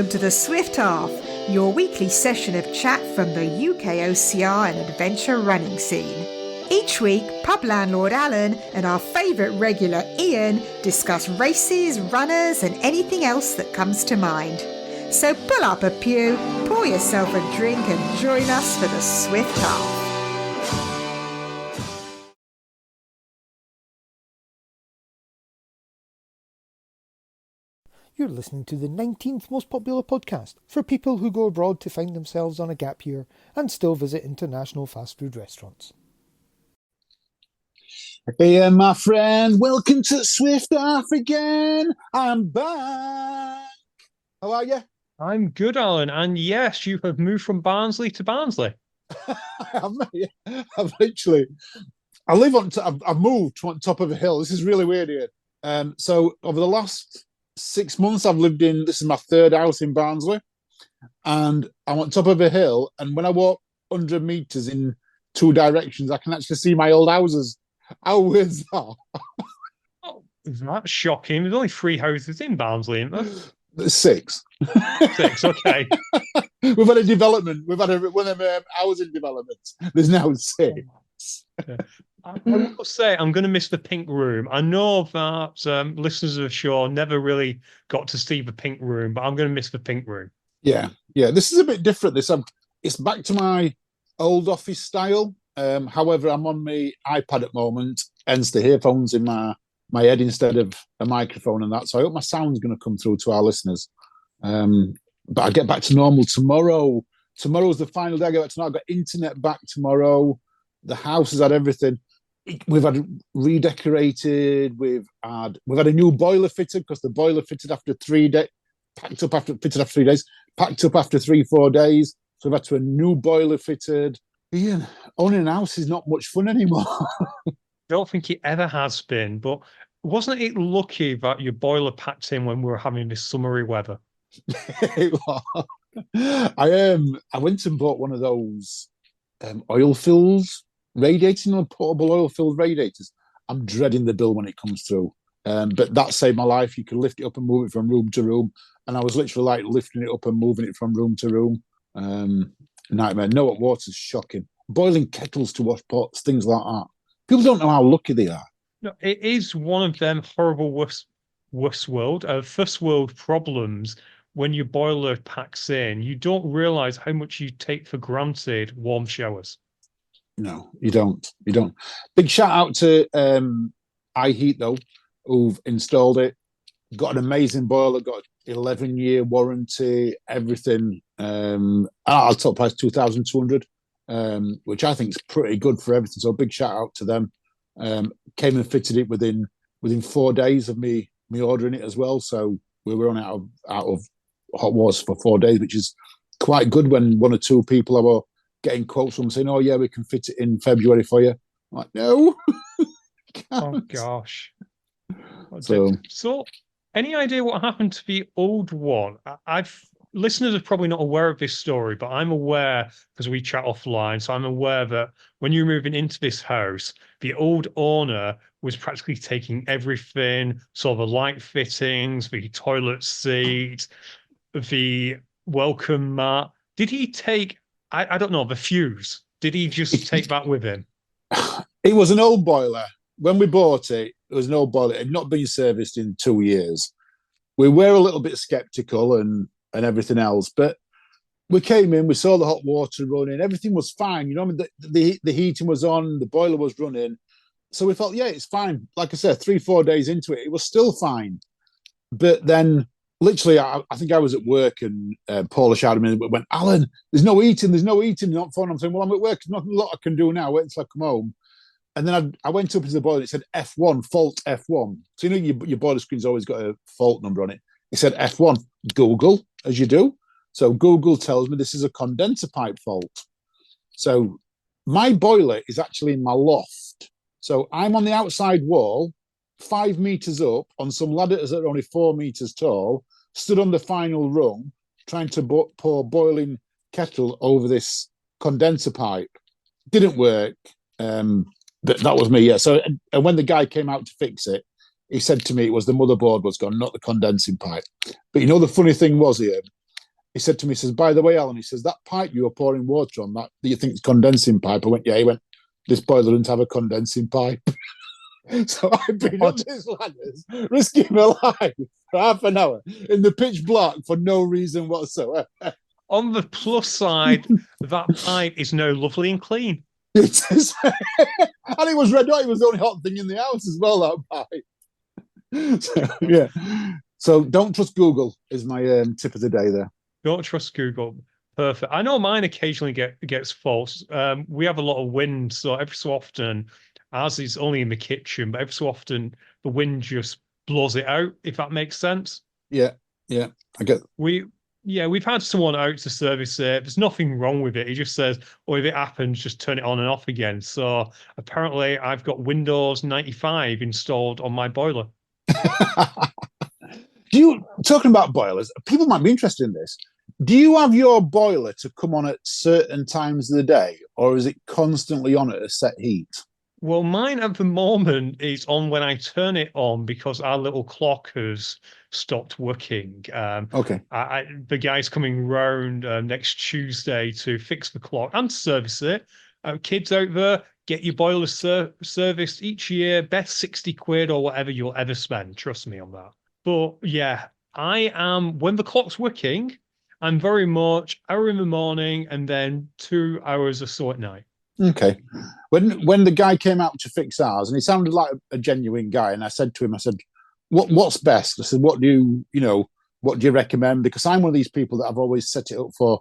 welcome to the Swift Half, your weekly session of chat from the UKOCR and adventure running scene. Each week, pub landlord Alan and our favourite regular Ian discuss races, runners and anything else that comes to mind. So pull up a pew, pour yourself a drink and join us for the Swift Half. You're listening to the 19th most popular podcast for people who go abroad to find themselves on a gap year and still visit international fast food restaurants. Hey, my friend, welcome to Swift Half again. I'm back. How are you? I'm good, Alan. And yes, you have moved from Barnsley to Barnsley. I've literally, I live on, I've moved to on top of a hill. This is really weird here. So over the last 6 months, I've lived in, this is my third house in Barnsley, and I'm on top of a hill, and when I walk 100 metres in two directions, I can actually see my old houses. How weird is that? Oh, that's shocking. There's only 3 houses in Barnsley, isn't there? There's 6. 6, okay. We've had a development. We've had one of them housing developments. There's now 6. Yeah. I will say I'm going to miss the pink room. I know that listeners of the show never really got to see the pink room, but I'm going to miss the pink room. Yeah. This is a bit different. It's back to my old office style. However, I'm on my iPad at the moment, hence the earphones in my head instead of a microphone and that. So I hope my sound's going to come through to our listeners. But I get back to normal tomorrow. Tomorrow's the final day I get back to normal. I've got internet back tomorrow. The house has had everything. We've had redecorated. We've had a new boiler fitted because the boiler fitted after 3 days, fitted after 3 days, packed up after 3-4 days. So we've had to a new boiler fitted. Ian, owning a house is not much fun anymore. Don't think it ever has been, but wasn't it lucky that your boiler packed in when we were having this summery weather? I went and bought one of those oil fills radiators, portable oil filled radiators. I'm dreading the bill when it comes through. But that saved my life. You can lift it up and move it from room to room. And I was literally like lifting it up and moving it from room to room. Nightmare. No hot water's shocking. Boiling kettles to wash pots, things like that. People don't know how lucky they are. No, it is one of them horrible first world problems. When your boiler packs in, you don't realise how much you take for granted warm showers. No, you don't. Big shout out to iHeat though, who've installed it. Got an amazing boiler. Got 11-year warranty. Everything. I'll top price $2,200, which I think is pretty good for everything. So big shout out to them. Came and fitted it within 4 days of me ordering it as well. So we were on out of hot water for 4 days, which is quite good when one or two people are getting quotes from saying, "Oh yeah, we can fit it in February for you." I'm like, no. Oh gosh. So any idea what happened to the old one? Listeners are probably not aware of this story, but I'm aware because we chat offline. So I'm aware that when you're moving into this house, the old owner was practically taking everything. So the light fittings, the toilet seat, the welcome mat. Did he take, I don't know, the fuse? Did he just take that with him? It was an old boiler. When we bought it, it was an old boiler. It had not been serviced in 2 years. We were a little bit sceptical and everything else, but we came in, we saw the hot water running, everything was fine. You know, the heating was on, the boiler was running. So we thought, yeah, it's fine. Like I said, 3-4 days into it, it was still fine. But then literally, I think I was at work and Paula shouted at me and went, "Alan, there's no heating, not fun." I'm saying, "Well, I'm at work, there's not a lot I can do now, wait until I come home." And then I went up into the boiler and it said F1, fault F1. So, you know, your boiler screen's always got a fault number on it. It said F1, Google, as you do. So Google tells me this is a condenser pipe fault. So my boiler is actually in my loft. So I'm on the outside wall, 5 meters up on some ladders that are only 4 meters tall, stood on the final rung, trying to pour boiling kettle over this condenser pipe. Didn't work. But that was me, yeah. So and when the guy came out to fix it, he said to me it was the motherboard was gone, not the condensing pipe. But you know, the funny thing was here, he said to me, he says, by the way, Alan, he says, that pipe you were pouring water on, that you think is condensing pipe. I went, yeah. He went, this boiler doesn't have a condensing pipe. So I've been up these ladders, risking my life for half an hour in the pitch black for no reason whatsoever. On the plus side, that pipe is now lovely and clean. It is. And it was red hot. It was the only hot thing in the house as well, that pipe. So, yeah. So don't trust Google is my tip of the day there. Don't trust Google. Perfect. I know mine occasionally gets false. We have a lot of wind, so every so often, ours is only in the kitchen, but every so often the wind just blows it out, if that makes sense. Yeah, yeah. I get we've had someone out to service it. There's nothing wrong with it. He just says, oh, if it happens, just turn it on and off again. So apparently I've got Windows 95 installed on my boiler. Talking about boilers, people might be interested in this. Do you have your boiler to come on at certain times of the day, or is it constantly on at a set heat? Well, mine at the moment is on when I turn it on because our little clock has stopped working. Okay. The guy's coming round next Tuesday to fix the clock and service it. Kids out there, get your boiler serviced each year, best 60 quid or whatever you'll ever spend. Trust me on that. But yeah, I am, when the clock's working, I'm very much hour in the morning and then 2 hours or so at night. Okay. When the guy came out to fix ours, and he sounded like a genuine guy, and I said to him, what's best? I said, what do you recommend? Because I'm one of these people that I've always set it up for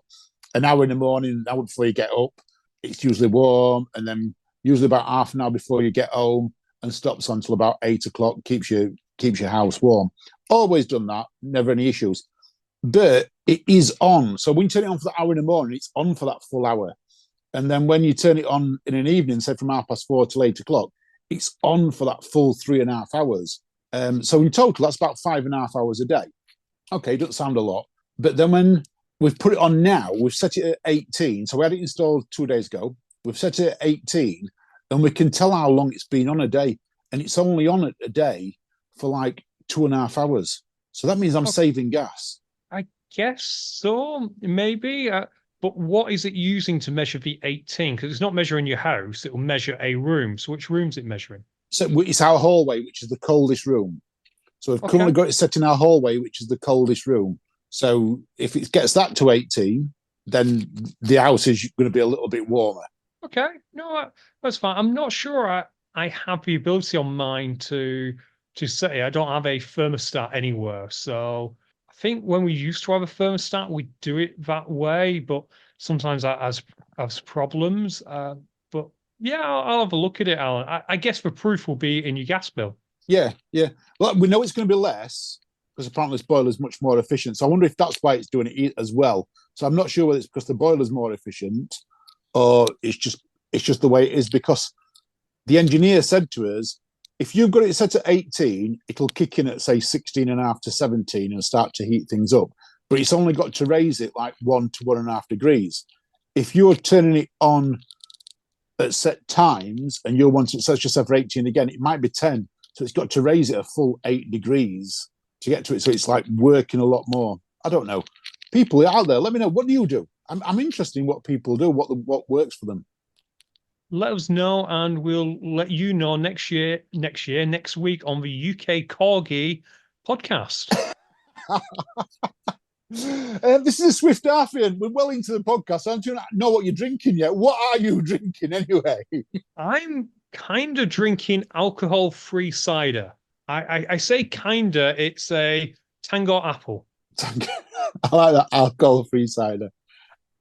an hour in the morning, an hour before you get up. It's usually warm, and then usually about half an hour before you get home, and stops until about 8 o'clock, keeps your house warm. Always done that, never any issues. But it is on. So when you turn it on for the hour in the morning, it's on for that full hour. And then when you turn it on in an evening, say from 4:30 till 8 o'clock, it's on for that full 3.5 hours. So in total, that's about 5.5 hours a day. Okay, doesn't sound a lot. But then when we've put it on now, we've set it at 18. So we had it installed 2 days ago. We've set it at 18, and we can tell how long it's been on a day. And it's only on a day for like 2.5 hours. So that means I'm saving gas. I guess so, maybe. But what is it using to measure the 18? Because it's not measuring your house, it will measure a room. So which room's it measuring? So it's our hallway, which is the coldest room. So we've currently got it set in our hallway, which is the coldest room. So if it gets that to 18, then the house is going to be a little bit warmer. Okay, no, that's fine. I'm not sure I have the ability on mine to say I don't have a thermostat anywhere. So I think when we used to have a thermostat, we do it that way, but sometimes that has problems. But yeah, I'll have a look at it, Alan. I guess the proof will be in your gas bill. Yeah. Well, we know it's going to be less because apparently this boiler is much more efficient. So I wonder if that's why it's doing it as well. So I'm not sure whether it's because the boiler is more efficient or it's just the way it is, because the engineer said to us, if you've got it set at 18, it'll kick in at, say, 16.5 to 17 and start to heat things up. But it's only got to raise it like 1 to 1.5 degrees. If you're turning it on at set times and you're wanting to set yourself for 18 again, it might be 10. So it's got to raise it a full 8 degrees to get to it. So it's like working a lot more. I don't know. People out there, let me know. What do you do? I'm interested in what people do, what works for them. Let us know, and we'll let you know next week on the UKOCR podcast. This is a Swift Arfian. We're well into the podcast. I don't know what you're drinking yet. What are you drinking anyway? I'm kind of drinking alcohol-free cider. I say kinda. It's a Tango Apple. I like that alcohol-free cider.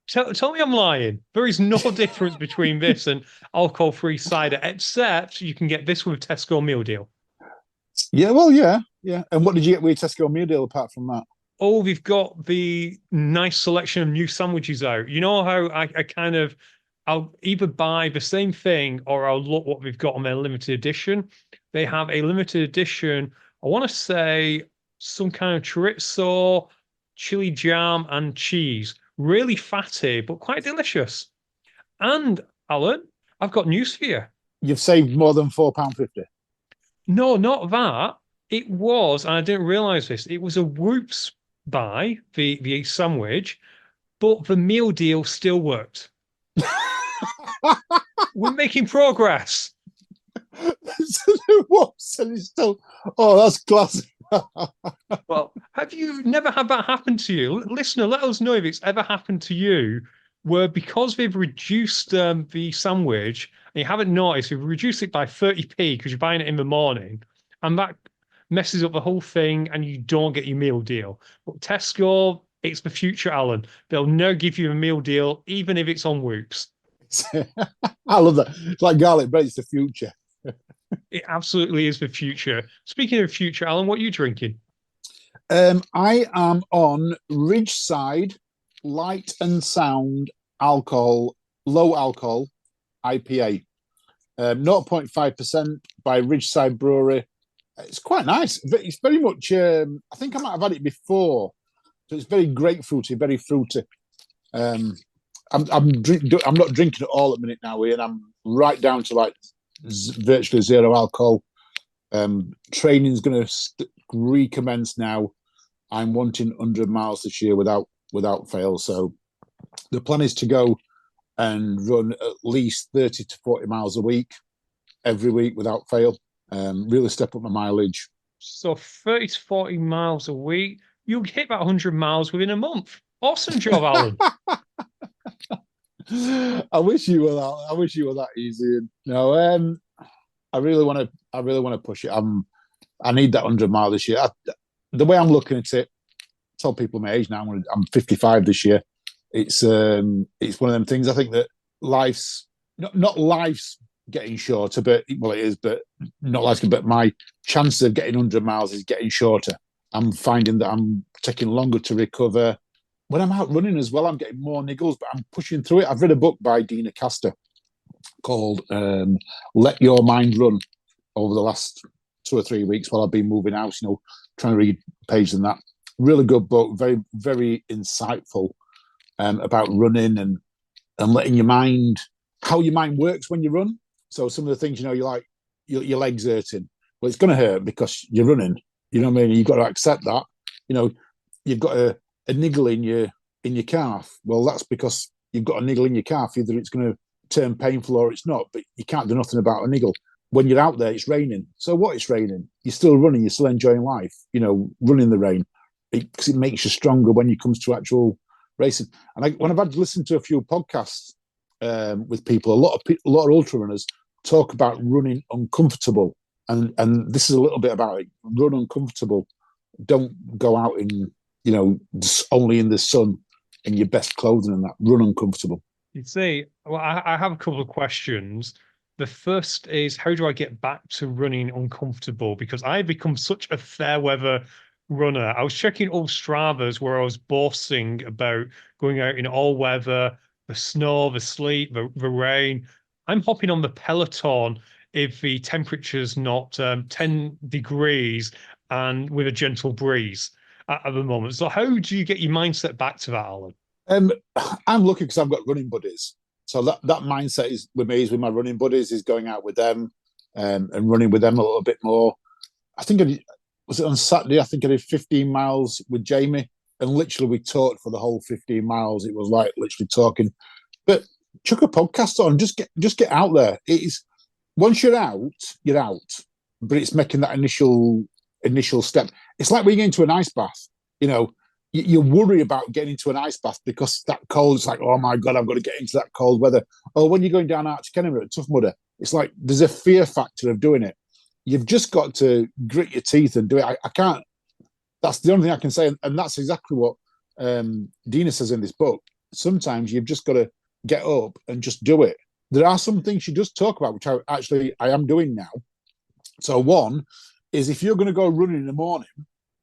Tell me I'm lying. There is no difference between this and alcohol-free cider, except you can get this with a Tesco meal deal. Yeah, well, yeah. And what did you get with your Tesco meal deal apart from that? Oh, we've got the nice selection of new sandwiches out. You know how I'll either buy the same thing or I'll look what we've got on their limited edition. They have a limited edition, I want to say some kind of chorizo, chili jam, and cheese. Really fatty, but quite delicious. And, Alan, I've got news for you. You've saved more than £4.50. No, not that. It was, and I didn't realise this, it was a Whoops by the sandwich, but the meal deal still worked. We're making progress. Still, oh, that's classic. Well, have you never had that happen to you? Listener, let us know if it's ever happened to you where because they've reduced the sandwich and you haven't noticed, they've reduced it by 30p because you're buying it in the morning and that messes up the whole thing and you don't get your meal deal. But Tesco, it's the future, Alan. They'll now give you a meal deal even if it's on Whoops. I love that. It's like garlic bread, it's the future. It absolutely is the future. Speaking of future, Alan, what are you drinking? I am on Ridgeside Light and Sound alcohol, low alcohol IPA. 0.5% by Ridgeside Brewery. It's quite nice. It's very much, I think I might have had it before. So it's very grapefruity, very fruity. I'm not drinking it all at the minute now, Ian. I'm right down to like virtually zero alcohol. Training's going to recommence now. I'm wanting 100 miles this year without fail. So the plan is to go and run at least 30 to 40 miles a week, every week without fail. Really step up my mileage. So 30 to 40 miles a week. You'll hit about 100 miles within a month. Awesome job, Alan. I wish you were that easy. No, I really want to push it. I need that 100 mile this year. The way I'm looking at it, tell people my age now. I'm 55 this year. It's one of them things. I think that life's not life's getting shorter, but well, it is, but not life's. But my chances of getting 100 miles is getting shorter. I'm finding that I'm taking longer to recover. When I'm out running as well, I'm getting more niggles, but I'm pushing through it. I've read a book by Dina Castor called Let Your Mind Run over the last 2 or 3 weeks while I've been moving house, trying to read pages and that. Really good book, very, very insightful about running and letting your mind, how your mind works when you run. So some of the things, you're like, your legs hurting. Well, it's going to hurt because you're running. You know what I mean? You've got to accept that. You've got a niggle in your calf. Well, that's because you've got a niggle in your calf. Either it's going to turn painful or it's not, but you can't do nothing about a niggle. When you're out there, it's raining. So what? It's raining. You're still running. You're still enjoying life. Running in the rain because it makes you stronger when it comes to actual racing. And when I've had to listen to a few podcasts with people, a lot of ultra runners talk about running uncomfortable, and this is a little bit about it. Run uncomfortable. Don't go out in only in the sun in your best clothing and that. Run uncomfortable. You'd say, well, I have a couple of questions. The first is, how do I get back to running uncomfortable? Because I've become such a fair weather runner. I was checking old Stravas where I was boasting about going out in all weather, the snow, the sleet, the rain. I'm hopping on the Peloton if the temperature's not 10 degrees and with a gentle breeze at the moment. So how do you get your mindset back to that, Alan? I'm lucky because I've got running buddies. So that mindset is with me, is with my running buddies, is going out with them and running with them a little bit more. I think was it on Saturday? I think I did 15 miles with Jamie, and literally we talked for the whole 15 miles. It was like literally talking. But chuck a podcast on, just get out there. It is, once you're out, but it's making that initial step. It's like when you get into an ice bath. You worry about getting into an ice bath because it's that cold. It's like, oh my God, I've got to get into that cold weather. Or when you're going down Arctic Enema at Tough Mudder, it's like there's a fear factor of doing it. You've just got to grit your teeth and do it. I can't. That's the only thing I can say. And that's exactly what Dina says in this book. Sometimes you've just got to get up and just do it. There are some things she does talk about, which I am doing now. So one is if you're going to go running in the morning,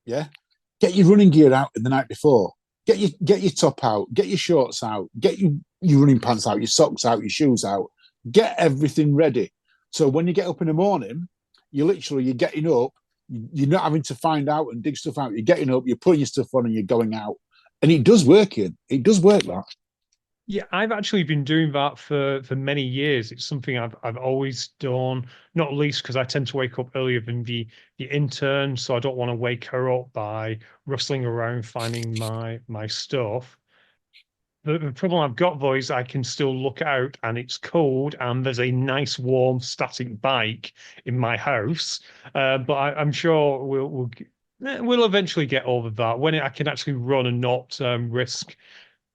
get your running gear out the night before. Get your top out, get your shorts out, get your running pants out, your socks out, your shoes out. Get everything ready. So when you get up in the morning, you're getting up. You're not having to find out and dig stuff out. You're getting up, you're putting your stuff on, and you're going out. And it does work. It does work, that. Yeah, I've actually been doing that for many years. It's something I've always done, not least because I tend to wake up earlier than the intern, so I don't want to wake her up by rustling around finding my stuff. The problem I've got though is I can still look out and it's cold and there's a nice warm static bike in my house. But I'm sure we'll eventually get over that when I can actually run and not risk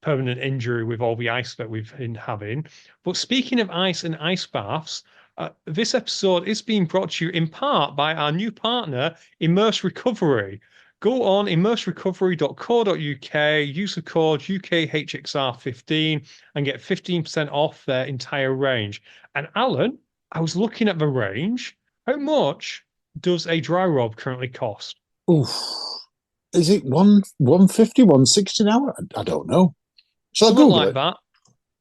permanent injury with all the ice that we've been having. But speaking of ice and ice baths, this episode is being brought to you in part by our new partner, Immerse Recovery. Go on immerserecovery.co.uk, use the code UKHXR15 and get 15% off their entire range. And Alan, I was looking at the range. How much does a dry rub currently cost? Oof. Is it 150, 160 now? I don't know. Shall I Something Google like it? that.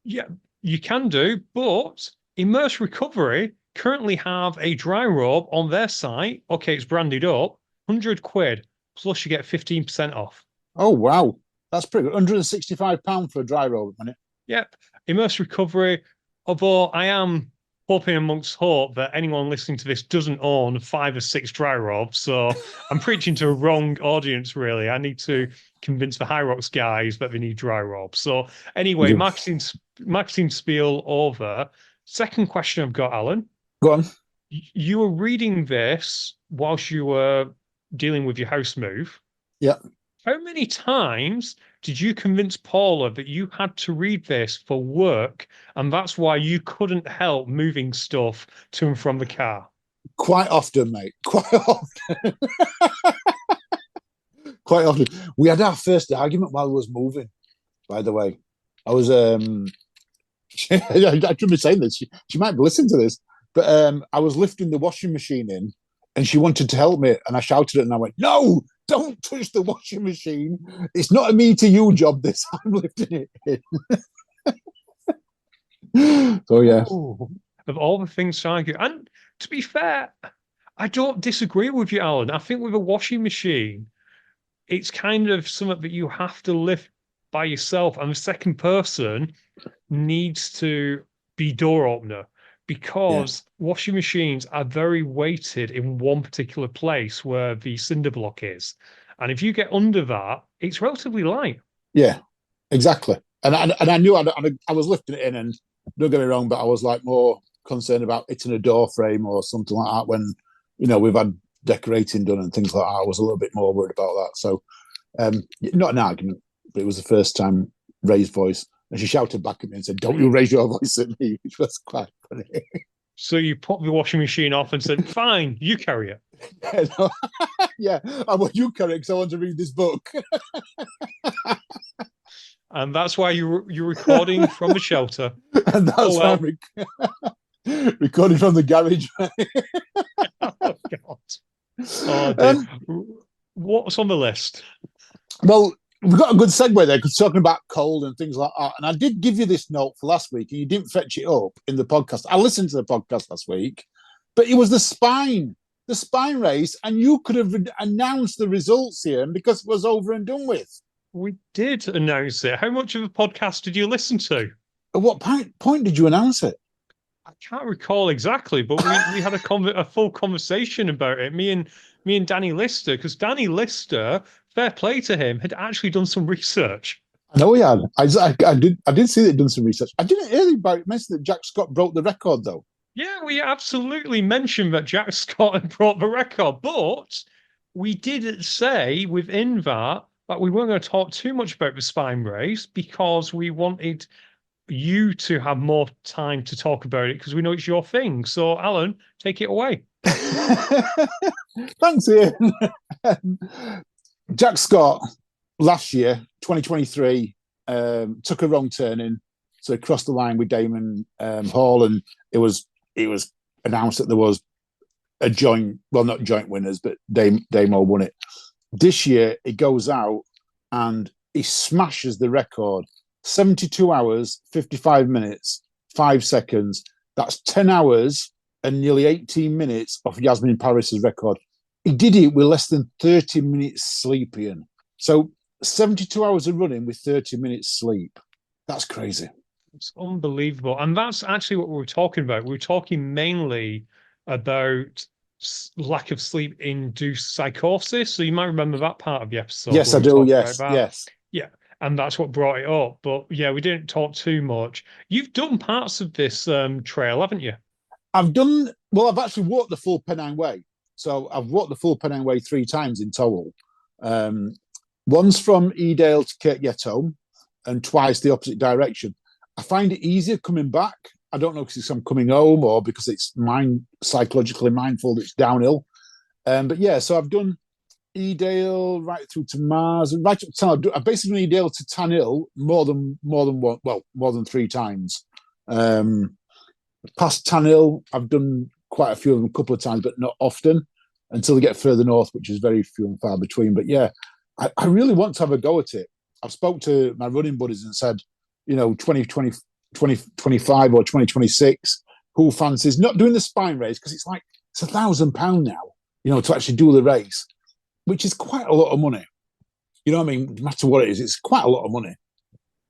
Yeah, you can do, but Immerse Recovery currently have a dry rub on their site. Okay, it's branded up, 100 quid, plus you get 15% off. Oh, wow. That's pretty good. £165 for a dry roll at the minute. Yep, Immerse Recovery. Although I am hoping amongst hope that anyone listening to this doesn't own 5 or 6 dry rubs. So I'm preaching to a wrong audience, really. I need to convince the High Rocks guys that they need dry rubs. So anyway, marketing spiel over. Second question I've got, Alan. Go on. You were reading this whilst you were dealing with your house move. Yeah. How many times did you convince Paula that you had to read this for work and that's why you couldn't help moving stuff to and from the car? Quite often, mate. Quite often. Quite often. We had our first argument while I was moving, by the way. I was I shouldn't be saying this. She might be listening to this. But I was lifting the washing machine in and she wanted to help me. And I shouted at her and I went, "No, don't touch the washing machine. It's not a me to you job, this. I'm lifting it in." So, yeah. Ooh, of all the things to argue. And to be fair, I don't disagree with you, Alan. I think with a washing machine, it's kind of something that you have to lift by yourself. And the second person needs to be door opener because washing machines are very weighted in one particular place where the cinder block is. And if you get under that, it's relatively light. Yeah, exactly. And I knew I was lifting it in, and don't get me wrong, but I was like more concerned about hitting a door frame or something like that when, we've had decorating done and things like that. I was a little bit more worried about that. So, not an argument, but it was the first time raised voice. And she shouted back at me and said, "Don't you raise your voice at me," which was quite funny. So you put the washing machine off and said, "Fine, you carry it." Yeah, I want you carry it because I want to read this book. And that's why you're recording from the shelter. And that's why I'm recording from the garage. Oh, God. Oh, dear. What's on the list? Well, we've got a good segue there because talking about cold and things like that. And I did give you this note for last week and you didn't fetch it up in the podcast. I listened to the podcast last week, but it was the spine race, and you could have announced the results here because it was over and done with. We did announce it. How much of a podcast did you listen to? At what point did you announce it? I can't recall exactly, but we had a full conversation about it. Me and Danny Lister, because Danny Lister, fair play to him, had actually done some research. I know he had. I did see that he'd done some research. I didn't hear about it. Mention that Jack Scott broke the record though. Yeah, we absolutely mentioned that Jack Scott had brought the record, but we did say within that we weren't going to talk too much about the spine race because we wanted you to have more time to talk about it because we know it's your thing. So, Alan, take it away. Thanks, Ian. Jack Scott last year, 2023, took a wrong turning, so he crossed the line with Damon Hall, and it was announced that there was a not joint winners, but Damo won it. This year, he goes out and he smashes the record. 72 hours, 55 minutes, 5 seconds. That's 10 hours and nearly 18 minutes off Yasmin Paris's record. He did it with less than 30 minutes sleep, Ian. So 72 hours of running with 30 minutes sleep. That's crazy. It's unbelievable. And that's actually what we were talking about. We were talking mainly about lack of sleep induced psychosis. So you might remember that part of the episode Yes, where I we do. talked about Yes, that. yes. Yeah. And that's what brought it up. But yeah, we didn't talk too much. You've done parts of this trail, haven't you? I've actually walked the full Pennine Way. So I've walked the full Pennine Way 3 times in total. Um, once from Edale to Kirk Yetholm and twice the opposite direction. I find it easier coming back. I don't know because I'm coming home or because it's psychologically mindful that it's downhill. But yeah, so I've done Edale right through to Mars, and right up to I've basically done Edale to Tanhill more than one, well, more than 3 times. Past Tanhill, I've done quite a few of them a couple of times, but not often until they get further north, which is very few and far between. But yeah, I really want to have a go at it. I've spoke to my running buddies and said, 2025 or 2026, who fancies not doing the spine race because it's £1,000 now, to actually do the race, which is quite a lot of money. You know what I mean? No matter what it is, it's quite a lot of money.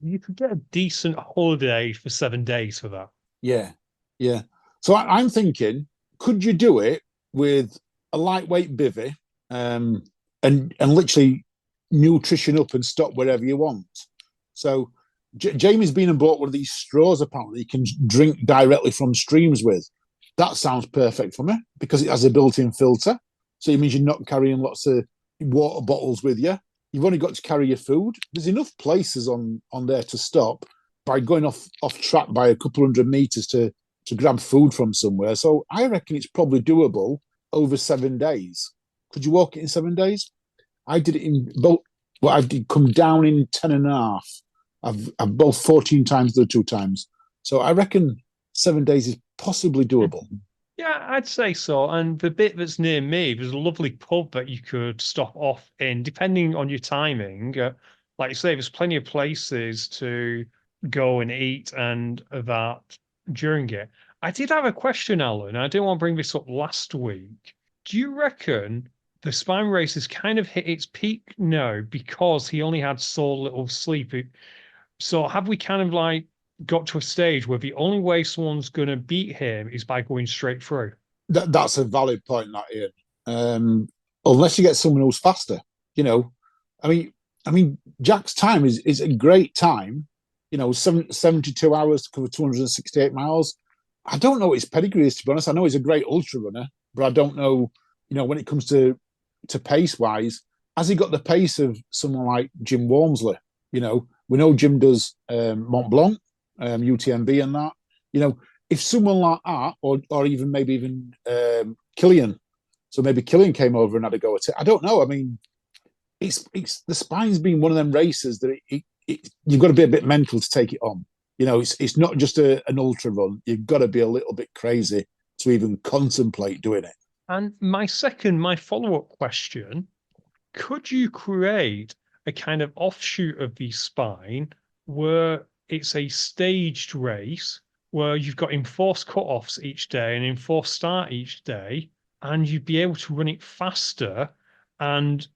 You could get a decent holiday for 7 days for that. Yeah, yeah. So I'm thinking, could you do it with a lightweight bivvy and literally nutrition up and stop wherever you want? So Jamie's been and bought one of these straws apparently you can drink directly from streams with. That sounds perfect for me because it has a built-in filter. So it means you're not carrying lots of water bottles with you. You've only got to carry your food. There's enough places on there to stop by going off track by a couple 100 meters to grab food from somewhere. So I reckon it's probably doable over 7 days. Could you walk it in 7 days? I did it in both. Well, I did come down in 10 and a half. I've both 14 times the 2 times. So I reckon 7 days is possibly doable. Yeah, I'd say so. And the bit that's near me, there's a lovely pub that you could stop off in, depending on your timing. Like you say, there's plenty of places to go and eat and that during it. I did have a question, Alan. I didn't want to bring this up last week. Do you reckon the spine race has kind of hit its peak now because he only had so little sleep? So have we kind of like got to a stage where the only way someone's going to beat him is by going straight through? That's a valid point, that Ian. Unless you get someone who's faster, I mean, Jack's time is a great time. 72 hours to cover 268 miles. I don't know what his pedigree is, to be honest. I know he's a great ultra runner, but I don't know, when it comes to pace wise, has he got the pace of someone like Jim Walmsley? We know Jim does Mont Blanc, UTMB and that. If someone like that, or even Killian, so maybe Killian came over and had a go at it. I don't know. I mean, it's the spine's been one of them races that you've got to be a bit mental to take it on. It's not just an ultra run. You've got to be a little bit crazy to even contemplate doing it. And my follow-up question, could you create a kind of offshoot of the spine where it's a staged race where you've got enforced cut-offs each day and enforced start each day, and you'd be able to run it faster, and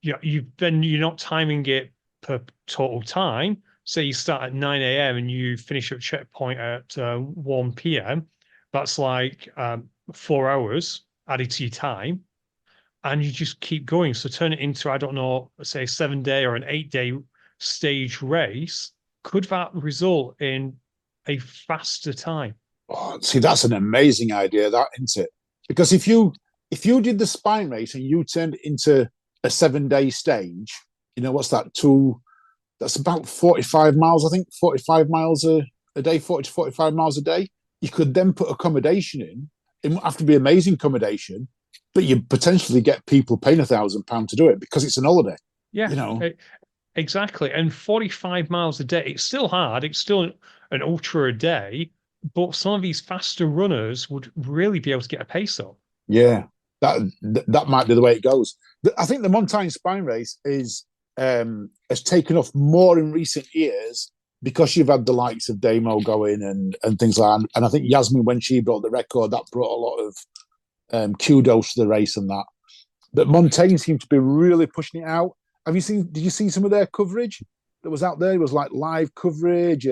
you're not timing it per total time. Say you start at 9 a.m. and you finish at checkpoint at 1 p.m. That's like 4 hours added to your time, and you just keep going. So turn it into, I don't know, say a 7-day or an 8-day stage race. Could that result in a faster time? Oh, see, that's an amazing idea, that, isn't it? Because if you did the spine race and you turned it into a 7-day stage, what's that? That's about 45 miles, I think, 45 miles a day, 40 to 45 miles a day. You could then put accommodation in. It might have to be amazing accommodation, but you potentially get people paying £1,000 to do it because it's an holiday. Yeah, exactly. And 45 miles a day, it's still hard. It's still an ultra a day, but some of these faster runners would really be able to get a pace up. Yeah, that might be the way it goes. I think the Montaigne Spine Race has taken off more in recent years because you've had the likes of Damo going and things like that. And I think Yasmin, when she brought the record, that brought a lot of kudos to the race and that. But Montaigne seemed to be really pushing it out. Did you see some of their coverage that was out there? It was like live coverage.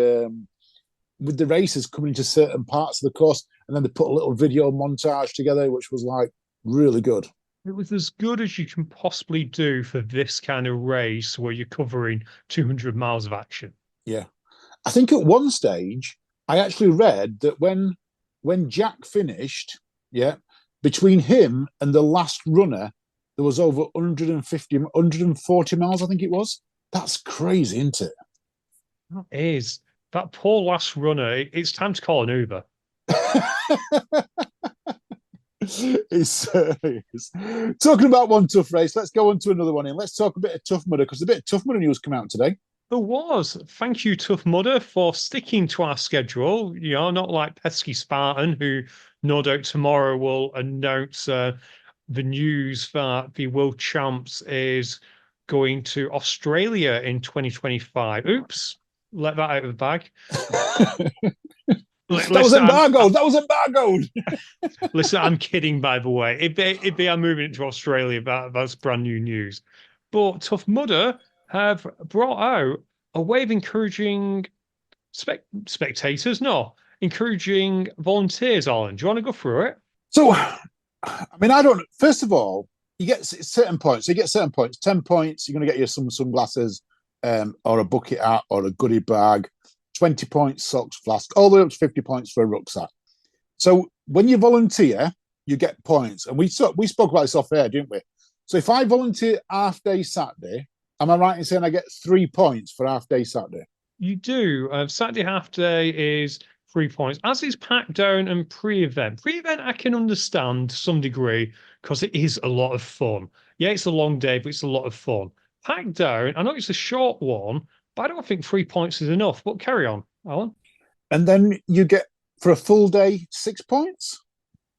with the races coming into certain parts of the course, and then they put a little video montage together, which was like really good. It was as good as you can possibly do for this kind of race where you're covering 200 miles of action. Yeah. I think at one stage, I actually read that when Jack finished, yeah, between him and the last runner, there was over 140 miles, I think it was. That's crazy, isn't it? That is. That poor last runner, it's time to call an Uber. It certainly is. Talking about one tough race, let's go on to another one. And let's talk a bit of Tough Mudder, because a bit of Tough Mudder news come out today. There was. Thank you, Tough Mudder, for sticking to our schedule. You know, not like Pesky Spartan, who no doubt tomorrow will announce the news that the World Champs is going to Australia in 2025. Oops, let that out of the bag. That was embargoed. That was embargoed. Listen, I'm kidding, by the way. If they are moving it to Australia, that's brand new news. But Tough Mudder have brought out a way of encouraging spectators, encouraging volunteers, Alan. Do you want to go through it? So, I mean, I don't, first of all, you get certain points. So you get certain points, 10 points, you're going to get you some sunglasses or a bucket hat or a goodie bag, 20 points, socks, flask, all the way up to 50 points for a rucksack. So when you volunteer, you get points. And we spoke about this off air, didn't we? So if I volunteer half day Saturday, am I right in saying I get 3 points for half day Saturday? You do. Saturday half day is 3 points, as is pack down and pre-event. Pre-event I can understand to some degree because it is a lot of fun. Yeah, it's a long day, but it's a lot of fun. Pack down, I know it's a short one, but I don't think 3 points is enough. But carry on, Alan. And then you get, for a full day, 6 points?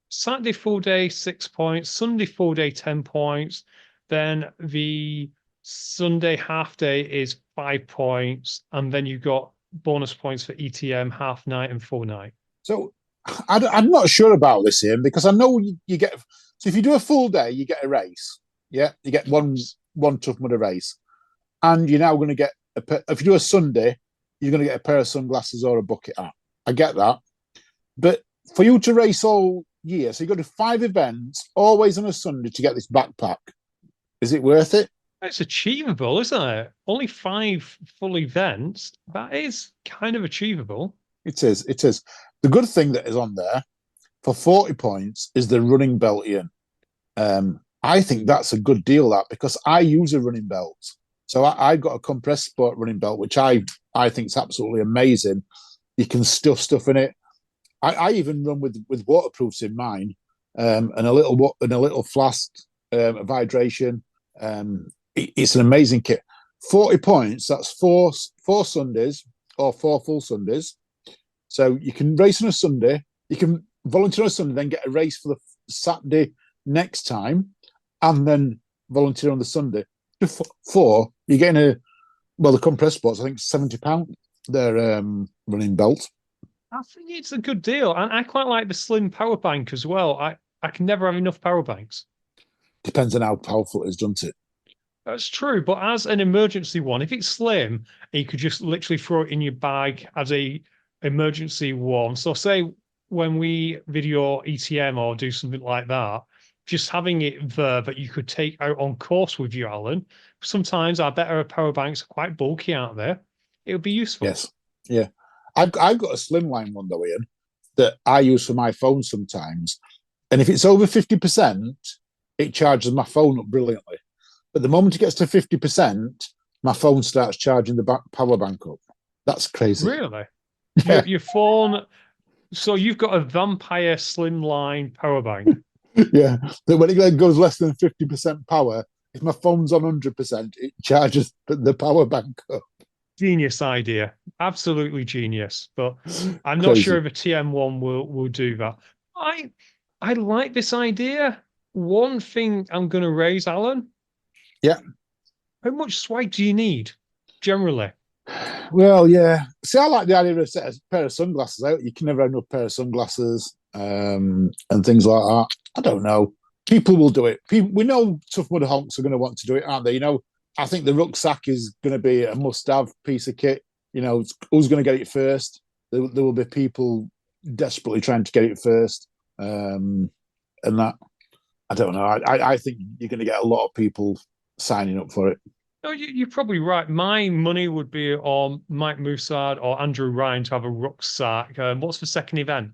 Saturday full day, 6 points. Sunday full day, 10 points. Then the Sunday half day is 5 points. And then you've got bonus points for ETM, half night and full night. So I'm not sure about this, Ian, because I know you get, so if you do a full day, you get a race. Yeah, you get one Tough Mudder race. And you're now going to get, if you do a Sunday, you're going to get a pair of sunglasses or a bucket hat. I get that. But for you to race all year, so you go to 5 events, always on a Sunday to get this backpack, is it worth it? It's achievable, isn't it? Only 5 full events. That is kind of achievable. It is. It is. The good thing that is on there for 40 points is the running belt, Ian. I think that's a good deal, that, because I use a running belt. So I got a compressed sport running belt, which I think is absolutely amazing. You can stuff stuff in it. I even run with waterproofs in mine, and a little flask of hydration. It's an amazing kit. 40 points. That's four Sundays or 4 full Sundays. So you can race on a Sunday. You can volunteer on a Sunday, then get a race for the Saturday next time, and then volunteer on the Sunday. Before you're getting the compressed sports, I think £70 their running belt. I think it's a good deal, and I quite like the slim power bank as well. I can never have enough power banks. Depends on how powerful it is, doesn't it? That's true, but as an emergency one, if it's slim, you could just literally throw it in your bag as a emergency one. So say when we video ETM or do something like that, just having it there that you could take out on course with you, Alan. Sometimes our better power banks are quite bulky out there. It would be useful. Yes. Yeah. I've got a slimline one, though, Ian, that I use for my phone sometimes. And if it's over 50%, it charges my phone up brilliantly. But the moment it gets to 50%, my phone starts charging the power bank up. That's crazy. Really? Yeah. Your phone... So you've got a vampire slimline power bank. Yeah, that when it goes less than 50% power, if my phone's on 100%, it charges the power bank up. Genius idea. Absolutely genius. But I'm not Crazy. sure if a TM1 will do that. I like this idea. One thing I'm going to raise, Alan. Yeah. How much swag do you need, generally? Well, yeah. See, I like the idea of a pair of sunglasses out. You can never have enough pair of sunglasses and things like that. I don't know. People will do it. We know Tough Mudder honks are going to want to do it, aren't they? You know, I think the rucksack is going to be a must-have piece of kit. You know, who's going to get it first? There will be people desperately trying to get it first, and that I don't know. I think you're going to get a lot of people signing up for it. No, you're probably right. My money would be on Mike Moussard or Andrew Ryan to have a rucksack. What's the second event?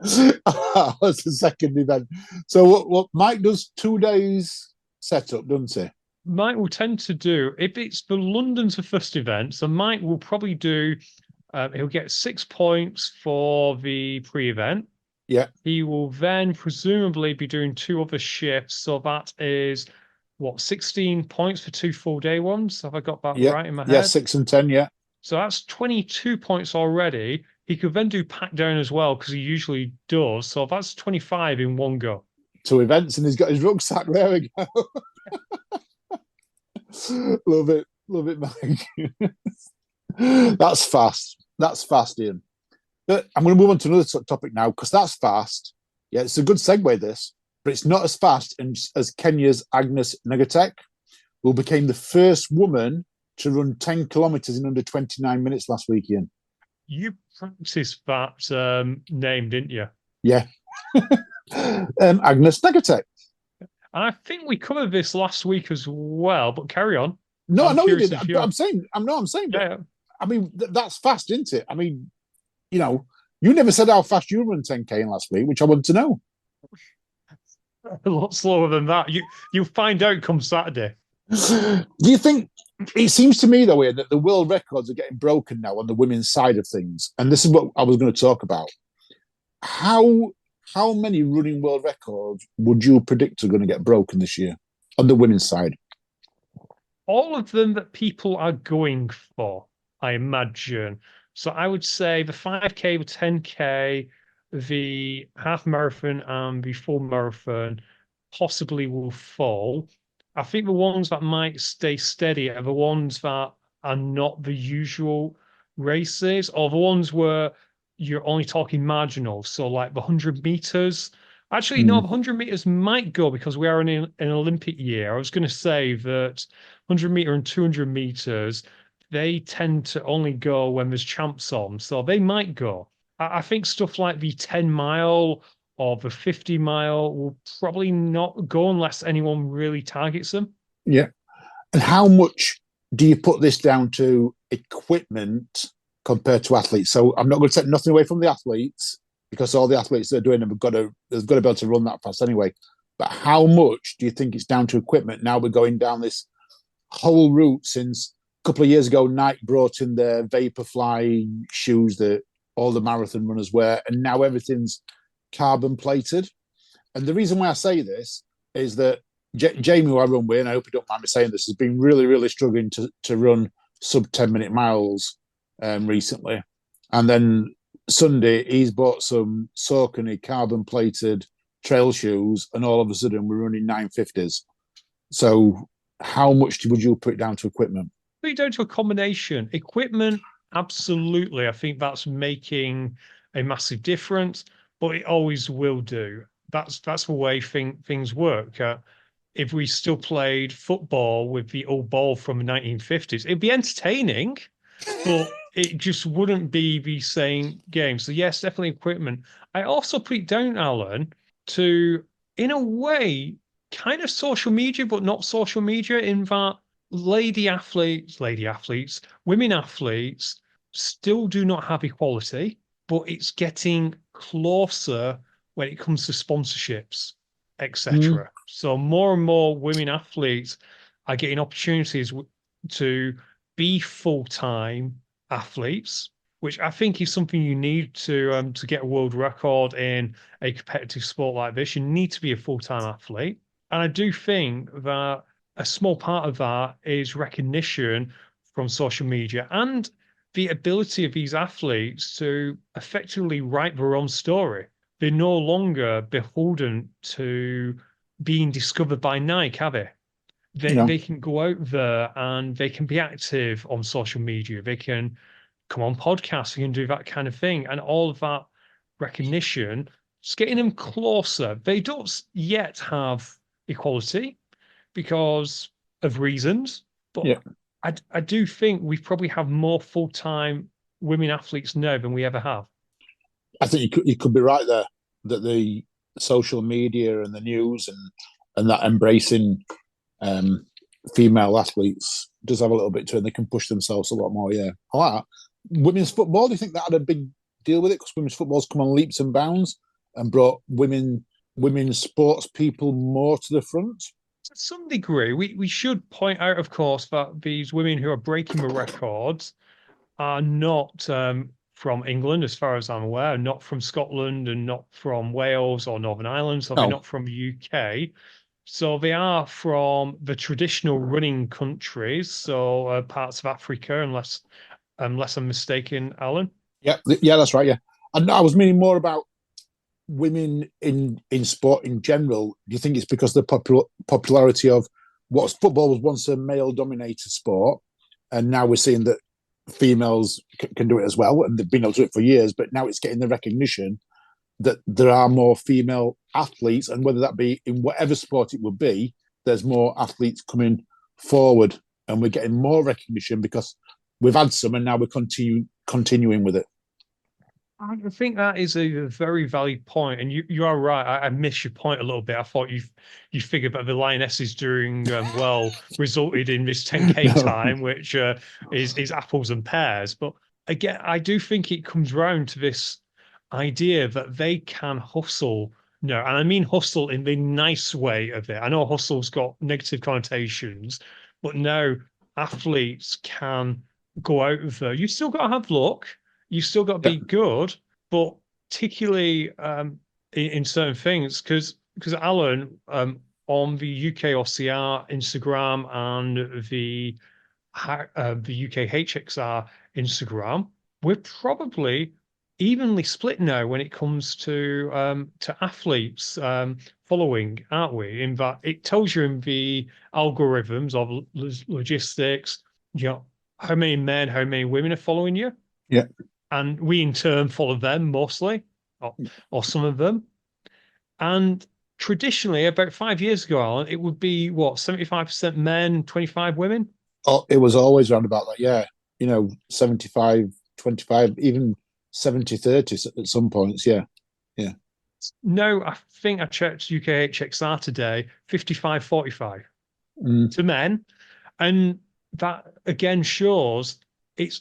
That's the second event. So what Mike does 2 days setup, doesn't he? Mike will tend to do, if it's the London's the first event, so Mike will probably do, he'll get 6 points for the pre-event. Yeah. He will then presumably be doing 2 other shifts. So that is, 16 points for 2 full-day ones? Have I got that right in my head? Yeah, 6 and 10, yeah. So that's 22 points already. He could then do pack down as well, because he usually does. So that's 25 in one go. 2 events, and he's got his rucksack. There we go. Love it, Mike. That's fast, Ian. But I'm going to move on to another topic now, because that's fast. Yeah, it's a good segue, this, but it's not as fast as Kenya's Agnes Negatek, who became the first woman to run 10 kilometers in under 29 minutes last week, Ian. You practiced that name, didn't you? Yeah. Agnes Negatek. And I think we covered this last week as well, but carry on. No, I know you did. I'm saying, yeah. I mean, that's fast, isn't it? I mean, you never said how fast you run 10K in last week, which I want to know. A lot slower than that. You'll find out come Saturday. Do you think, it seems to me, though, Ian, that the world records are getting broken now on the women's side of things. And this is what I was going to talk about. How many running world records would you predict are going to get broken this year on the women's side? All of them that people are going for, I imagine. So I would say the 5K, the 10K, the half marathon, and the full marathon possibly will fall. I think the ones that might stay steady are the ones that are not the usual races, or the ones where you're only talking marginal. So like the 100 meters. Actually, no, the 100 meters might go because we are in an Olympic year. I was going to say that 100 meter and 200 meters, they tend to only go when there's champs on. So they might go. I think stuff like the 10-mile or the 50-mile will probably not go unless anyone really targets them. Yeah. And how much do you put this down to equipment compared to athletes? So I'm not going to take nothing away from the athletes, because all the athletes that are doing them have got to be able to run that fast anyway. But how much do you think it's down to equipment? Now we're going down this whole route since a couple of years ago, Nike brought in their Vaporfly shoes that all the marathon runners wear, and now everything's carbon plated. And the reason why I say this is that Jamie, who I run with, and I hope you don't mind me saying this, has been really, really struggling to run sub 10-minute miles recently. And then Sunday, he's bought some Saucony carbon plated trail shoes, and all of a sudden we're running 950s. So how much would you put down to equipment? Put it down to a combination. Equipment, absolutely. I think that's making a massive difference, but it always will do. That's the way things work. If we still played football with the old ball from the 1950s, it'd be entertaining, but it just wouldn't be the same game. So yes, definitely equipment. I also put it down, Alan, to, in a way, kind of social media, but not social media, in that women athletes still do not have equality, but it's getting closer when it comes to sponsorships, etc. So more and more women athletes are getting opportunities to be full-time athletes, which I think is something you need to get a world record in a competitive sport like this. You need to be a full-time athlete. And I do think that a small part of that is recognition from social media and the ability of these athletes to effectively write their own story. They're no longer beholden to being discovered by Nike, have they? They can go out there and they can be active on social media. They can come on podcasts. They can do that kind of thing. And all of that recognition, just getting them closer. They don't yet have equality because of reasons, but I do think we probably have more full-time women athletes now than we ever have. I think you could be right there, that the social media and the news and that embracing female athletes does have a little bit to it, and they can push themselves a lot more. Yeah, I like that. Women's football, do you think that had a big deal with it? Because women's football's come on leaps and bounds and brought women sports people more to the front. To some degree, we should point out, of course, that these women who are breaking the records are not from England, as far as I'm aware, not from Scotland and not from Wales or Northern Ireland, so they're not from the UK. So they are from the traditional running countries, so parts of Africa, unless I'm mistaken, Alan. Yeah, that's right. Yeah, and I was meaning more about women in sport in general. Do you think it's because the popularity of what football was once a male-dominated sport, and now we're seeing that females can do it as well, and they've been able to do it for years, but now it's getting the recognition that there are more female athletes, and whether that be in whatever sport it would be, there's more athletes coming forward, and we're getting more recognition because we've had some, and now we're continuing with it. I think that is a very valid point, and you are right. I missed your point a little bit. I thought you figured that the Lionesses doing well resulted in this 10K time, which is apples and pears. But again, I do think it comes round to this idea that they can hustle. No, and I mean hustle in the nice way of it. I know hustle's got negative connotations, but now athletes can go out there. You still got to have luck. You still got to be good, but particularly in certain things, because Alan, on the UKOCR Instagram and the UKHXR Instagram, we're probably evenly split now when it comes to athletes following, aren't we? In that it tells you in the algorithms of logistics, how many men, how many women are following you. Yeah. And we in turn follow them mostly, or some of them. And traditionally, about 5 years ago, Alan, it would be what, 75% men, 25 women? Oh, it was always around about that, yeah. 75, 25, even 70, 30 at some points, yeah. Yeah. No, I think I checked UKHXR today, 55, 45 to men. And that again shows it's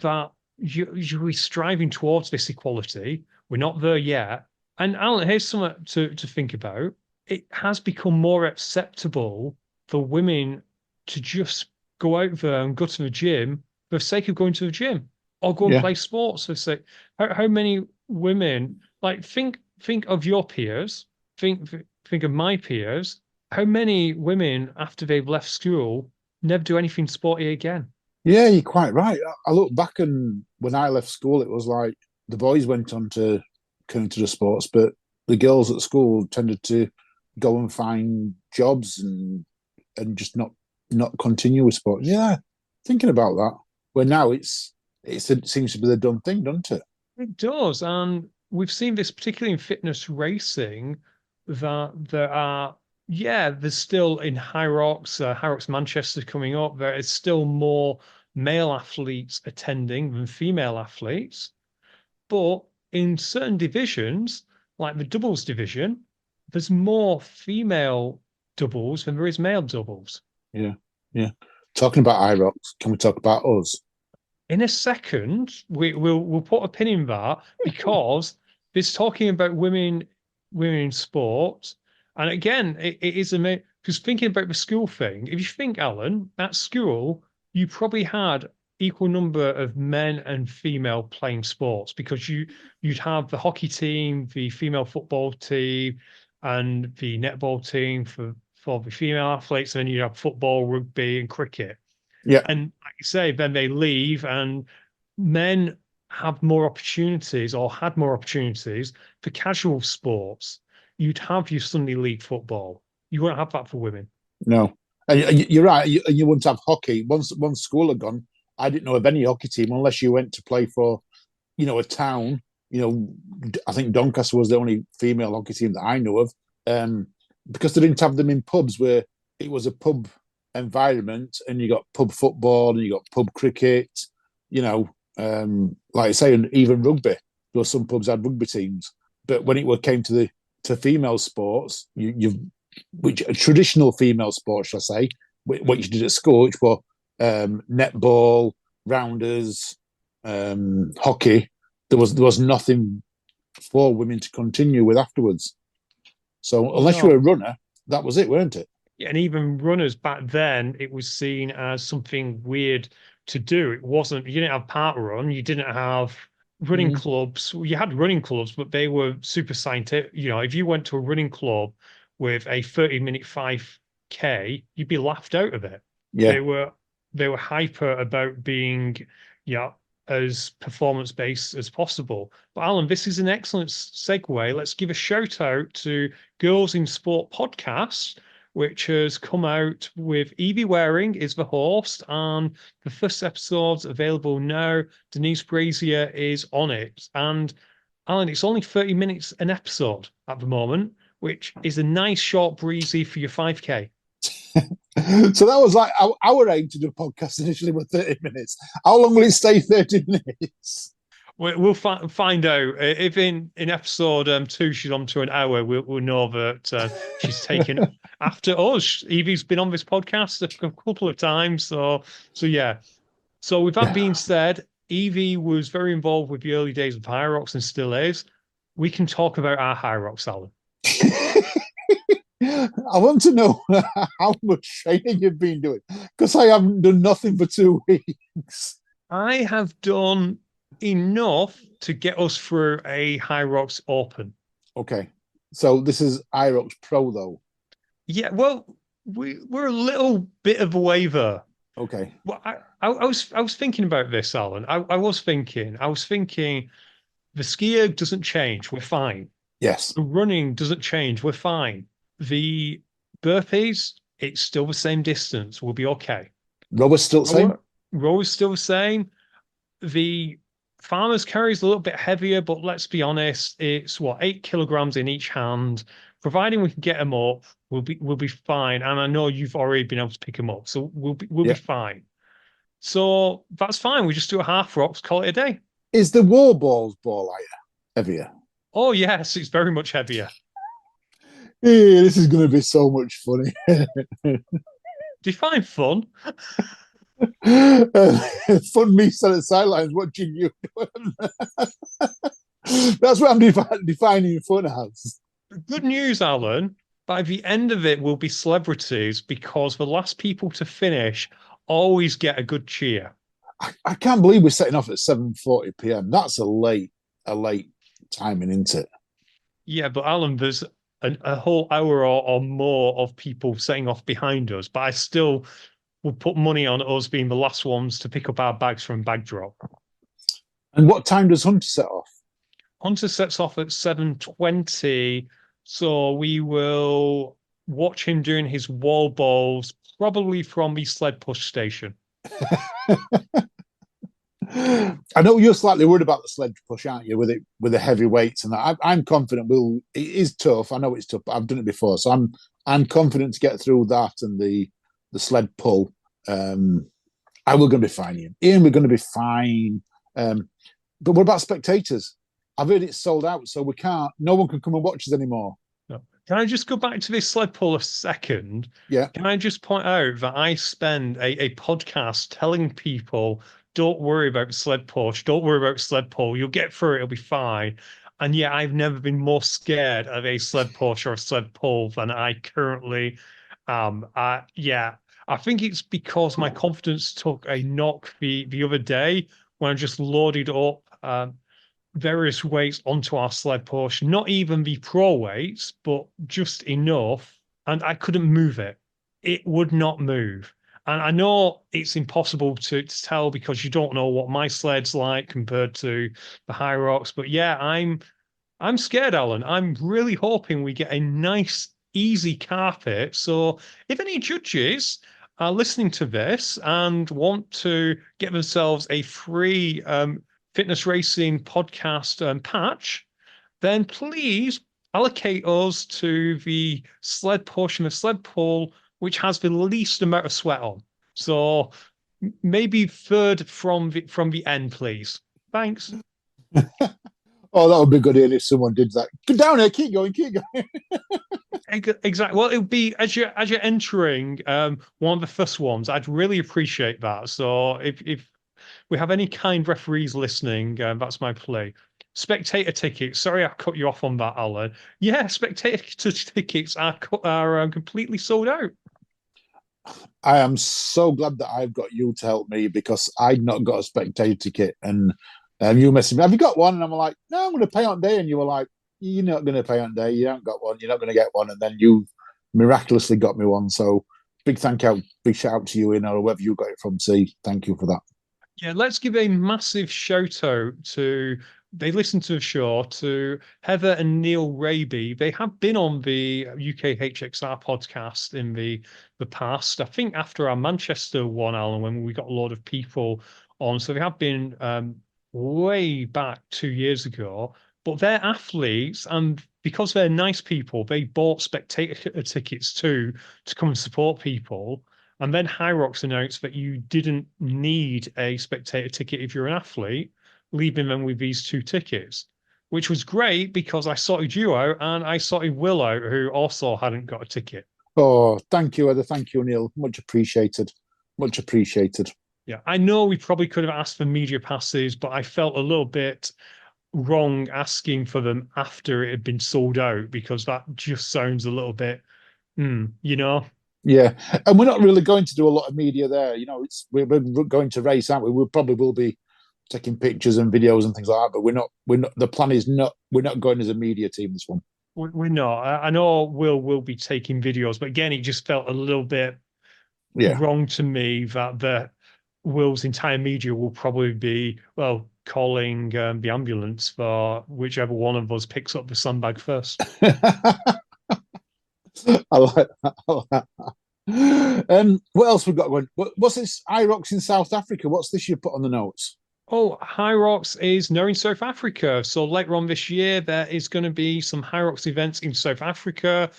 that you're striving towards this equality. We're not there yet. And Alan, here's something to think about. It has become more acceptable for women to just go out there and go to the gym for the sake of going to the gym, or go and play sports for the sake. How many women, like, think of your peers, think of my peers. How many women after they've left school never do anything sporty again? Yeah, you're quite right. I look back, and when I left school, it was like the boys went on to come to the sports, but the girls at school tended to go and find jobs and just not continue with sports. Yeah, thinking about that. Where now it seems to be the done thing, doesn't it? It does, and we've seen this particularly in fitness racing, that there's still in High Rocks Manchester coming up, there is still more male athletes attending than female athletes. But in certain divisions, like the doubles division, there's more female doubles than there is male doubles. Yeah, yeah. Talking about High Rocks, can we talk about us? In a second, we'll put a pin in that, because this talking about women in sport. And again, it is amazing, because thinking about the school thing, if you think, Alan, at school, you probably had equal number of men and female playing sports, because you'd have the hockey team, the female football team, and the netball team for the female athletes, and then you'd have football, rugby, and cricket. Yeah. And like you say, then they leave, and men have more opportunities, or had more opportunities for casual sports. You'd have your Sunday league football. You won't have that for women. No, and you're right. You wouldn't have hockey. Once school had gone, I didn't know of any hockey team unless you went to play for, a town. I think Doncaster was the only female hockey team that I know of, because they didn't have them in pubs where it was a pub environment, and you got pub football and you got pub cricket, like I say, and even rugby. There were some pubs had rugby teams, but when it came to female sports, which traditional female sports, shall I say, what you did at school, which were netball, rounders, hockey. There was nothing for women to continue with afterwards. So unless you were a runner, that was it, weren't it? Yeah, and even runners back then, it was seen as something weird to do. It wasn't, you didn't have park run, you didn't have running clubs. You had running clubs, but they were super scientific. If you went to a running club with a 30-minute 5K, you'd be laughed out of it. Yeah. They were hyper about being, as performance-based as possible. But Alan, this is an excellent segue. Let's give a shout out to Girls in Sport podcast, which has come out with Evie Waring is the host, and the first episode's available now. Denise Brazier is on it. And Alan, it's only 30 minutes an episode at the moment, which is a nice short breezy for your 5K. So that was like our aim to do a podcast initially with 30 minutes. How long will it stay 30 minutes? We'll find out. If in episode 2 she's on to an hour, we'll know that she's taken after us. Evie's been on this podcast a couple of times. So yeah. So with that being said, Evie was very involved with the early days of High Rocks and still is. We can talk about our High Rocks, Alan. I want to know how much training you've been doing, because I haven't done nothing for 2 weeks. I have done enough to get us through a High Rocks Open. Okay. So this is High Rocks Pro, though. Yeah, well, we're a little bit of a waiver. Okay. Well, I was thinking about this, Alan. I was thinking the skier doesn't change, we're fine. Yes. The running doesn't change, we're fine. The burpees, it's still the same distance, we'll be okay. Rower's still the same? Rower's still the same. The farmer's carry is a little bit heavier, but let's be honest, it's 8 kilograms in each hand. Providing we can get them up, we'll be fine. And I know you've already been able to pick them up, so we'll be fine. So that's fine. We just do a half rocks, call it a day. Is the war balls ball heavier? Oh yes, it's very much heavier. Yeah, this is going to be so much funny. Define fun. Fun me sat at the sidelines watching you. That's what I'm defining fun as. Good news, Alan. By the end of it, we'll be celebrities because the last people to finish always get a good cheer. I can't believe we're setting off at 7:40 p.m. That's a late timing, isn't it? Yeah, but Alan, there's a whole hour or more of people setting off behind us, but I still will put money on us being the last ones to pick up our bags from bag drop. And what time does Hunter set off? Hunter sets off at 7:20, so we will watch him doing his wall balls, probably from the sled push station. I know you're slightly worried about the sled push, aren't you, with the heavy weights and that. I'm confident it is tough. I know it's tough, but I've done it before, so I'm confident to get through that and the sled pull. We're going to be fine, Ian. We're going to be fine. But what about spectators? I've heard it's sold out, so no one can come and watch us anymore. No. Can I just go back to this sled pull a second? Yeah. Can I just point out that I spend a podcast telling people, don't worry about sled push, don't worry about sled pull, you'll get through it, it'll be fine. And yet I've never been more scared of a sled push or a sled pull than I currently am. I think it's because my confidence took a knock the other day when I just loaded up various weights onto our sled push, not even the pro weights, but just enough, and I couldn't move it. It would not move. And I know it's impossible to tell because you don't know what my sled's like compared to the High Rocks, but yeah, I'm scared, Alan. I'm really hoping we get a nice, easy carpet. So if any judges are listening to this and want to get themselves a free fitness racing podcast patch, then please allocate us to the sled push and the sled pull which has the least amount of sweat on. So maybe third from the end, please. Thanks. Oh, that would be good if someone did that. Get down here, keep going, keep going. Exactly. Well, it would be as you're entering one of the first ones. I'd really appreciate that. So if we have any kind referees listening, that's my plea. Spectator tickets. Sorry, I cut you off on that, Alan. Yeah, spectator tickets are completely sold out. I am so glad that I've got you to help me because I'd not got a spectator ticket. And you messaged me, have you got one? And I'm like, no, I'm going to pay on day. And you were like, you're not going to pay on day. You haven't got one. You're not going to get one. And then you miraculously got me one. So big shout out to you, Ian, or wherever you got it from. See, thank you for that. Yeah, let's give a massive shout out to, they listen to the show, to Heather and Neil Raby. They have been on the UKHXR podcast in the past. I think after our Manchester one, Alan, when we got a lot of people on. So they have been way back 2 years ago. But they're athletes, and because they're nice people, they bought spectator tickets too to come and support people. And then Hyrox announced that you didn't need a spectator ticket if you're an athlete, leaving them with these 2 tickets, which was great because I sorted you out and I sorted Will out, who also hadn't got a ticket. Oh, thank you, Heather. Thank you, Neil. Much appreciated. Much appreciated. Yeah, I know we probably could have asked for media passes, but I felt a little bit wrong asking for them after it had been sold out because that just sounds a little bit, you know? Yeah, and we're not really going to do a lot of media there. You know, we're going to race, aren't we? We probably will be taking pictures and videos and things like that, but we're not. The plan is not. We're not going as a media team this one. We're not. I know will be taking videos, but again, it just felt a little bit wrong to me that Will's entire media will probably be calling the ambulance for whichever one of us picks up the sandbag first. I like that. What else we've got going? What's this IROX in South Africa? What's this you put on the notes? Oh, Hyrox is now in South Africa. So later on this year, there is going to be some Hyrox events in South Africa.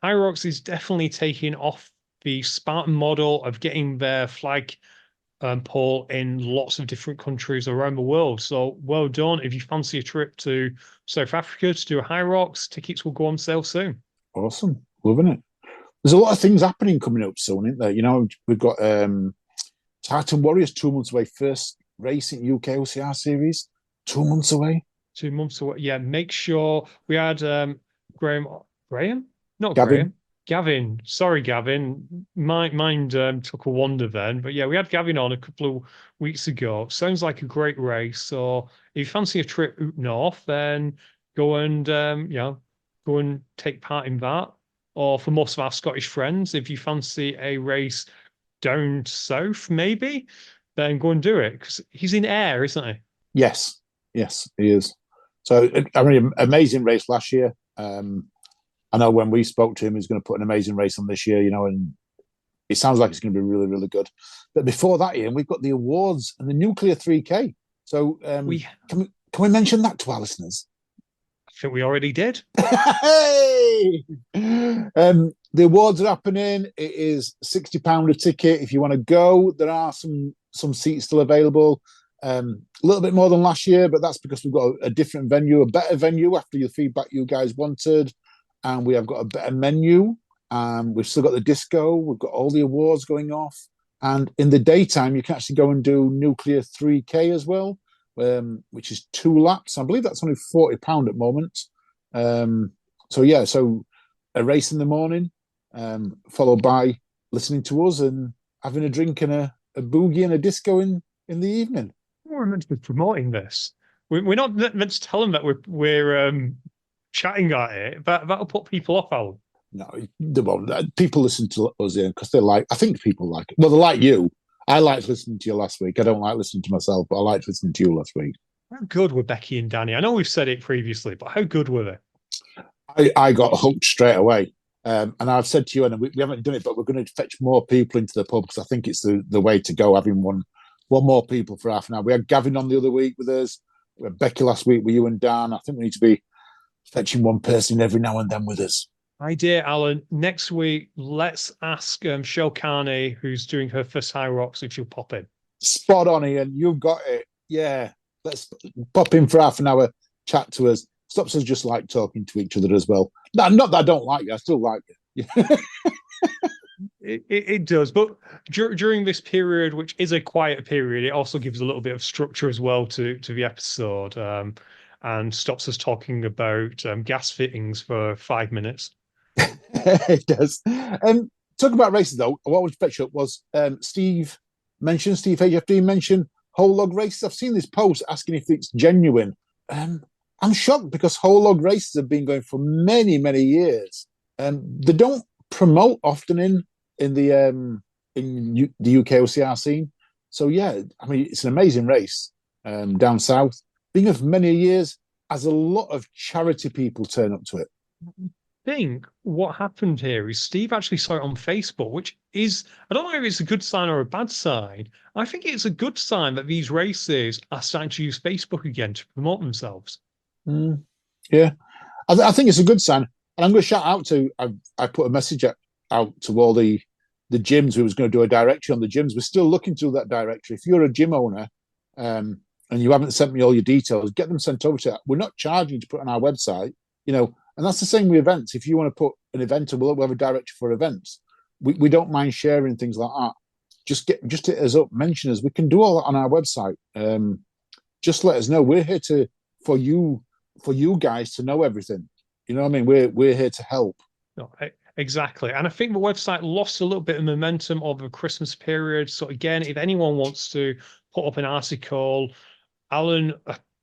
Hyrox is definitely taking off the Spartan model of getting their flag pole in lots of different countries around the world. So well done. If you fancy a trip to South Africa to do a Hyrox, tickets will go on sale soon. Awesome. Loving it. There's a lot of things happening coming up soon, isn't there? You know, we've got Titan Warriors 2 months away. First race in UKOCR series, 2 months away. 2 months away. Yeah, make sure we had Graham? Not Gavin. Graham. Gavin. Sorry, Gavin. My mind took a wander then. But yeah, we had Gavin on a couple of weeks ago. Sounds like a great race. So if you fancy a trip up north, then go and go and take part in that. Or for most of our Scottish friends, if you fancy a race down south, maybe, then go and do it. Because he's in Ayr, isn't he? Yes, he is. So, I mean, amazing race last year. I know when we spoke to him, he's going to put an amazing race on this year, you know, and it sounds like it's going to be really, really good. But before that, Ian, we've got the awards and the Nuclear 3K. So can we mention that to our listeners? I think we already did. Hey! The awards are happening. It is £60 a ticket if you want to go. There are some seats still available. A little bit more than last year, but that's because we've got a different venue, a better venue after the feedback you guys wanted. And we have got a better menu. We've still got the disco. We've got all the awards going off. And in the daytime, you can actually go and do Nuclear 3K as well, which is 2 laps. I believe that's only £40 at the moment. So a race in the morning, followed by listening to us and having a drink and a boogie and a disco in the evening. We're meant to be promoting this. We're not meant to tell them that we're chatting at it. That'll put people off, Alan. No, they won't. People listen to us here because they like. I think people like it. Well, they like you. I liked listening to you last week. I don't like listening to myself, but I liked listening to you last week. How good were Becky and Danny? I know we've said it previously, but how good were they? I got hooked straight away. And I've said to you, and we haven't done it, but we're going to fetch more people into the pub because I think it's the way to go, having one more people for half an hour. We had Gavin on the other week with us. We had Becky last week with you and Dan. I think we need to be fetching one person every now and then with us. Idea, Alan. Next week, let's ask Shokani, who's doing her first High Rocks, if she'll pop in. Spot on, Ian. You've got it. Yeah. Let's pop in for half an hour, chat to us. Stops us just like talking to each other as well. Not that I don't like you. I still like you. It does. But during this period, which is a quiet period, it also gives a little bit of structure as well to the episode, and stops us talking about gas fittings for 5 minutes. It does. Talking about races, though, what was fetch up was Steve HFD mentioned whole log races. I've seen this post asking if it's genuine. I'm shocked because whole log races have been going for many, many years. They don't promote often in the UKOCR scene. So yeah, I mean, it's an amazing race down south. Being of many years, as a lot of charity people turn up to it. I think what happened here is Steve actually saw it on Facebook, which is, I don't know if it's a good sign or a bad sign. I think it's a good sign that these races are starting to use Facebook again to promote themselves. Yeah, I think it's a good sign. And I'm going to shout out to, I put a message out to all the gyms who was going to do a directory on the gyms. We're still looking through that directory. If you're a gym owner and you haven't sent me all your details, get them sent over to us. We're not charging to put on our website, and that's the same with events. If you want to put an event, we'll have a directory for events. We don't mind sharing things like that. Just hit us up, mention us. We can do all that on our website. Just let us know. We're here for you guys to know everything. You know what I mean? We're here to help. No, exactly. And I think the website lost a little bit of momentum over the Christmas period. So again, if anyone wants to put up an article, Alan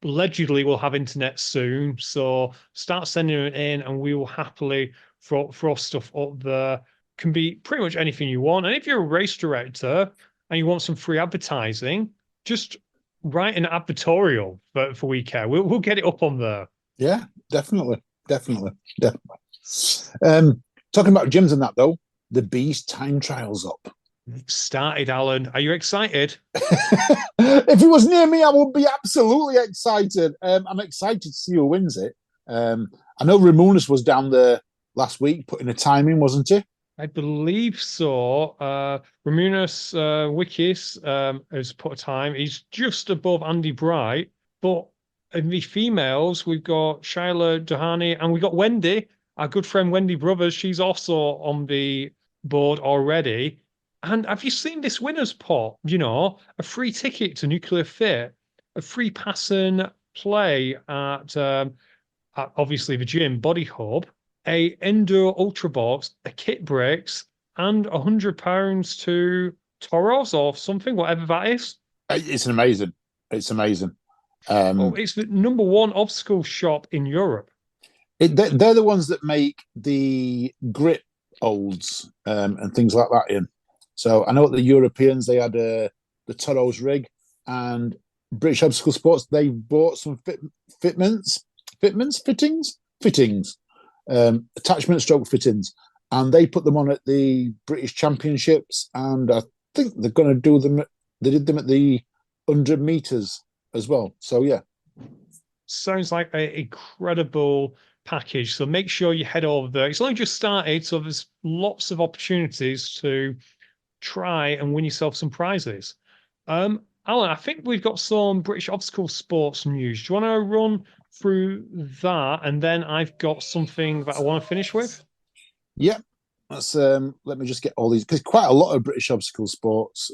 allegedly will have internet soon. So start sending it in and we will happily throw stuff up there. Can be pretty much anything you want. And if you're a race director and you want some free advertising, just write an advertorial for WeCare. We'll get it up on there. Yeah, definitely. Talking about gyms and that, though, the Beast time trial's up. Started, Alan. Are you excited? If it was near me, I would be absolutely excited. I'm excited to see who wins it. I know Ramonas was down there last week putting a time in, wasn't he? I believe so. Ramonas Wikis has put a time. He's just above Andy Bright. But in the females, we've got Shyla Dohany and we've got Wendy, our good friend Wendy Brothers. She's also on the board already. And have you seen this winner's pot? A free ticket to Nuclear Fit, a free pass and play at obviously the gym, Body Hub, a Enduro Ultra Box, a kit breaks, and £100 to Toros or something, whatever that is. It's amazing. It's amazing. It's the number one obstacle shop in Europe. They're the ones that make the grip holds and things like that in. So I know the Europeans, they had the Toros rig, and British Obstacle Sports, they bought some fittings, attachment stroke fittings, and they put them on at the British Championships, and I think they're going to do them. They did them at the 100 meters as well. So yeah, sounds like an incredible package. So make sure you head over there. It's only just started, so there's lots of opportunities to try and win yourself some prizes. Alan, I think we've got some British Obstacle Sports news. Do you want to run through that, and then I've got something that I want to finish with? Yeah, that's let me just get all these, because quite a lot of British Obstacle Sports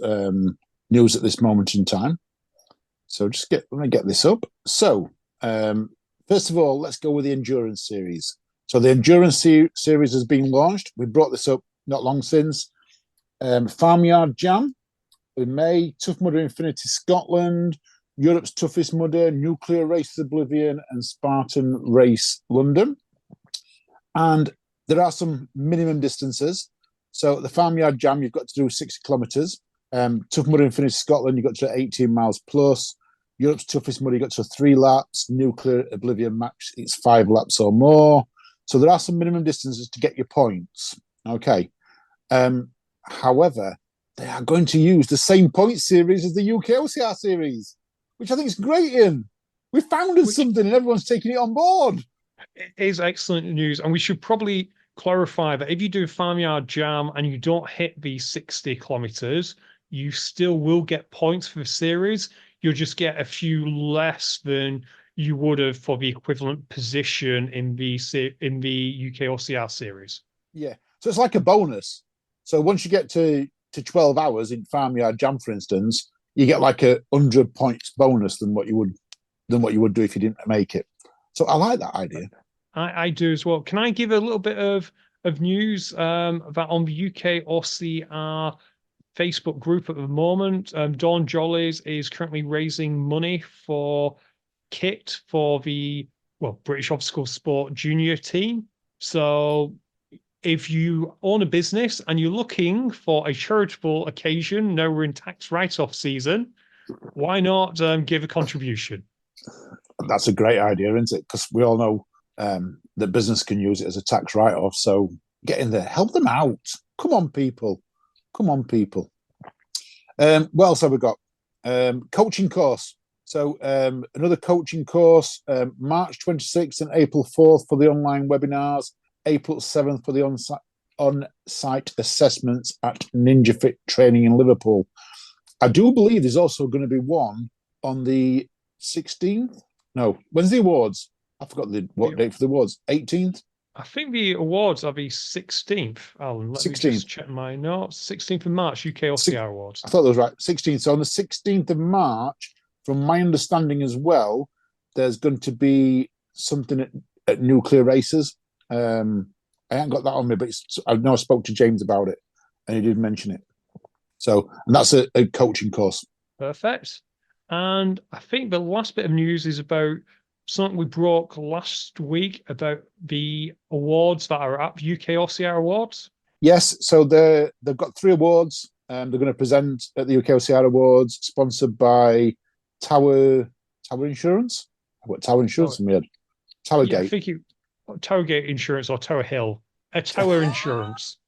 news at this moment in time. So let me get this up. So first of all, let's go with the Endurance Series. So the Endurance Series has been launched. We brought this up not long since. Farmyard Jam in May, Tough Mudder Infinity Scotland, Europe's Toughest Mudder, Nuclear Race Oblivion, and Spartan Race London. And there are some minimum distances. So the Farmyard Jam, you've got to do 60 kilometres. Tough Mudder Infinity Scotland, you've got to do 18 miles plus. Europe's Toughest Mudder, you've got to do 3 laps. Nuclear Oblivion Max, it's 5 laps or more. So there are some minimum distances to get your points. Okay. However, they are going to use the same point series as the UKOCR series, which I think is great, Ian. We founded something and everyone's taking it on board. It is excellent news. And we should probably clarify that if you do Farmyard Jam and you don't hit the 60 kilometers, you still will get points for the series. You'll just get a few less than you would have for the equivalent position in the UKOCR series. Yeah. So it's like a bonus. So once you get to 12 hours in Farmyard Jam, for instance, you get like 100 points bonus than what you would do if you didn't make it. So I like that idea. I do as well. Can I give a little bit of news that on the UKOCR Facebook group at the moment, Dawn Jollies is currently raising money for kit for the British Obstacle Sport junior team. So if you own a business and you're looking for a charitable occasion, now we're in tax write-off season, why not give a contribution? That's a great idea, isn't it? Because we all know that business can use it as a tax write-off. So get in there, help them out. Come on, people. What else have we got? Coaching course. So another coaching course, March 26th and April 4th for the online webinars, April 7th for the on-site assessments at Ninja Fit Training in Liverpool. I do believe there's also going to be one on the 16th. No, when's the awards? I forgot what date for the awards. 18th? I think the awards are the 16th. Let me just check my notes. 16th of March, UKOCR awards. I thought that was right. 16th. So on the 16th of March, from my understanding as well, there's going to be something at Nuclear Races. I haven't got that on me, but I know I spoke to James about it, and he did mention it. So, and that's a coaching course. Perfect. And I think the last bit of news is about something we broke last week about the awards that are at UKOCR Awards. Yes, so they've got 3 awards. They're going to present at the UKOCR Awards, sponsored by Tower Insurance. I've got Tower Insurance in my head. Towergate. Yeah, I think Towergate Insurance or Tower Hill. Tower Insurance.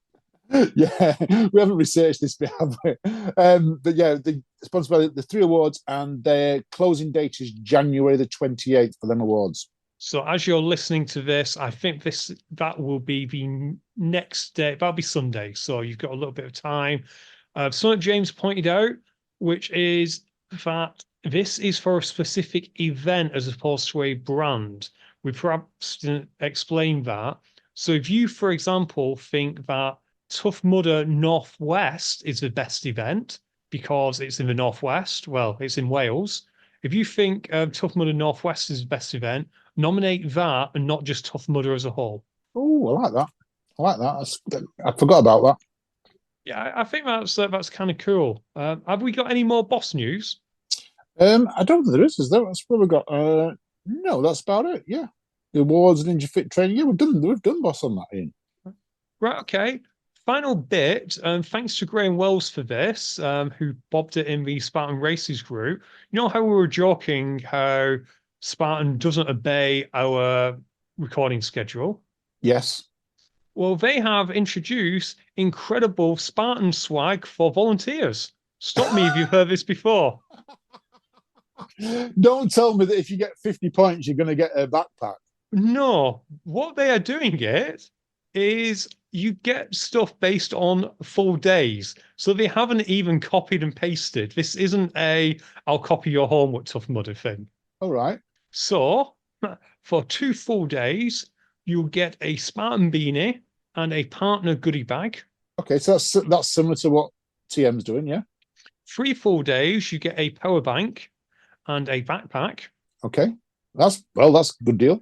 Yeah, we haven't researched this bit, have we? But yeah, they sponsored by the 3 awards, and their closing date is January the 28th for them awards. So as you're listening to this, I think that will be the next day. That'll be Sunday. So you've got a little bit of time. Something James pointed out, which is that this is for a specific event as opposed to a brand. We perhaps didn't explain that. So if you, for example, think that Tough Mudder Northwest is the best event because it's in the Northwest, well, it's in Wales. If you think Tough Mudder Northwest is the best event, nominate that and not just Tough Mudder as a whole. Oh, I like that. I forgot about that. Yeah, I think that's kind of cool. Have we got any more boss news? I don't think there is there? That's what we've got. No, that's about it. Yeah, the awards and Ninja Fit Training. Yeah, we've done boss on that, Ian. Right. Okay. Final bit. Thanks to Graham Wells for this, who bobbed it in the Spartan Races group. You know how we were joking how Spartan doesn't obey our recording schedule? Yes. Well, they have introduced incredible Spartan swag for volunteers. Stop me if you've heard this before. Don't tell me that if you get 50 points, you're going to get a backpack. No, what they are doing is you get stuff based on full days. So they haven't even copied and pasted. This isn't I'll copy your homework Tough Mudder thing. All right. So for 2 full days, you'll get a Spartan beanie and a partner goodie bag. Okay, so that's similar to what TM's doing, yeah? 3 full days, you get a power bank and a backpack. Okay, that's a good deal.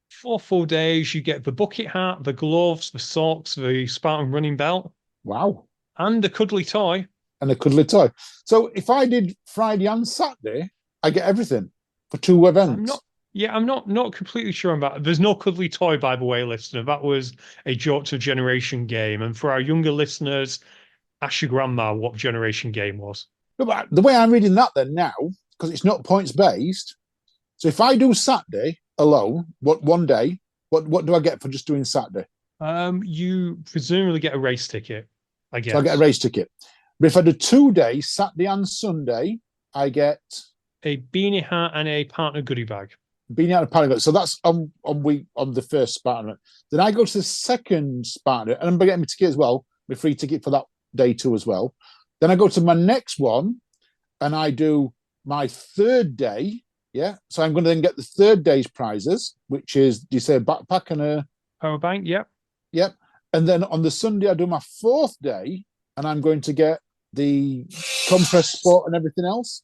4 full days, you get the bucket hat, the gloves, the socks, the Spartan running belt. Wow. And a cuddly toy. So if I did Friday and Saturday, I get everything for 2 events. I'm not completely sure about it. There's no cuddly toy, by the way, listener. That was a joke to Generation Game. And for our younger listeners, ask your grandma what Generation Game was. No, but the way I'm reading that then now, because it's not points based. So if I do Saturday alone, one day, what do I get for just doing Saturday? You presumably get a race ticket, I guess. So I get a race ticket. But if I do 2 days, Saturday and Sunday, I get a beanie hat and a partner goodie bag. Being out of Paragon. So that's on the first Spartan. Then I go to the second Spartan, and I'm getting my ticket as well, my free ticket for that day too as well. Then I go to my next one, and I do my third day. Yeah, so I'm going to then get the third day's prizes, which is, do you say a backpack and a power bank? Yep. And then on the Sunday I do my fourth day, and I'm going to get the compress sport and everything else.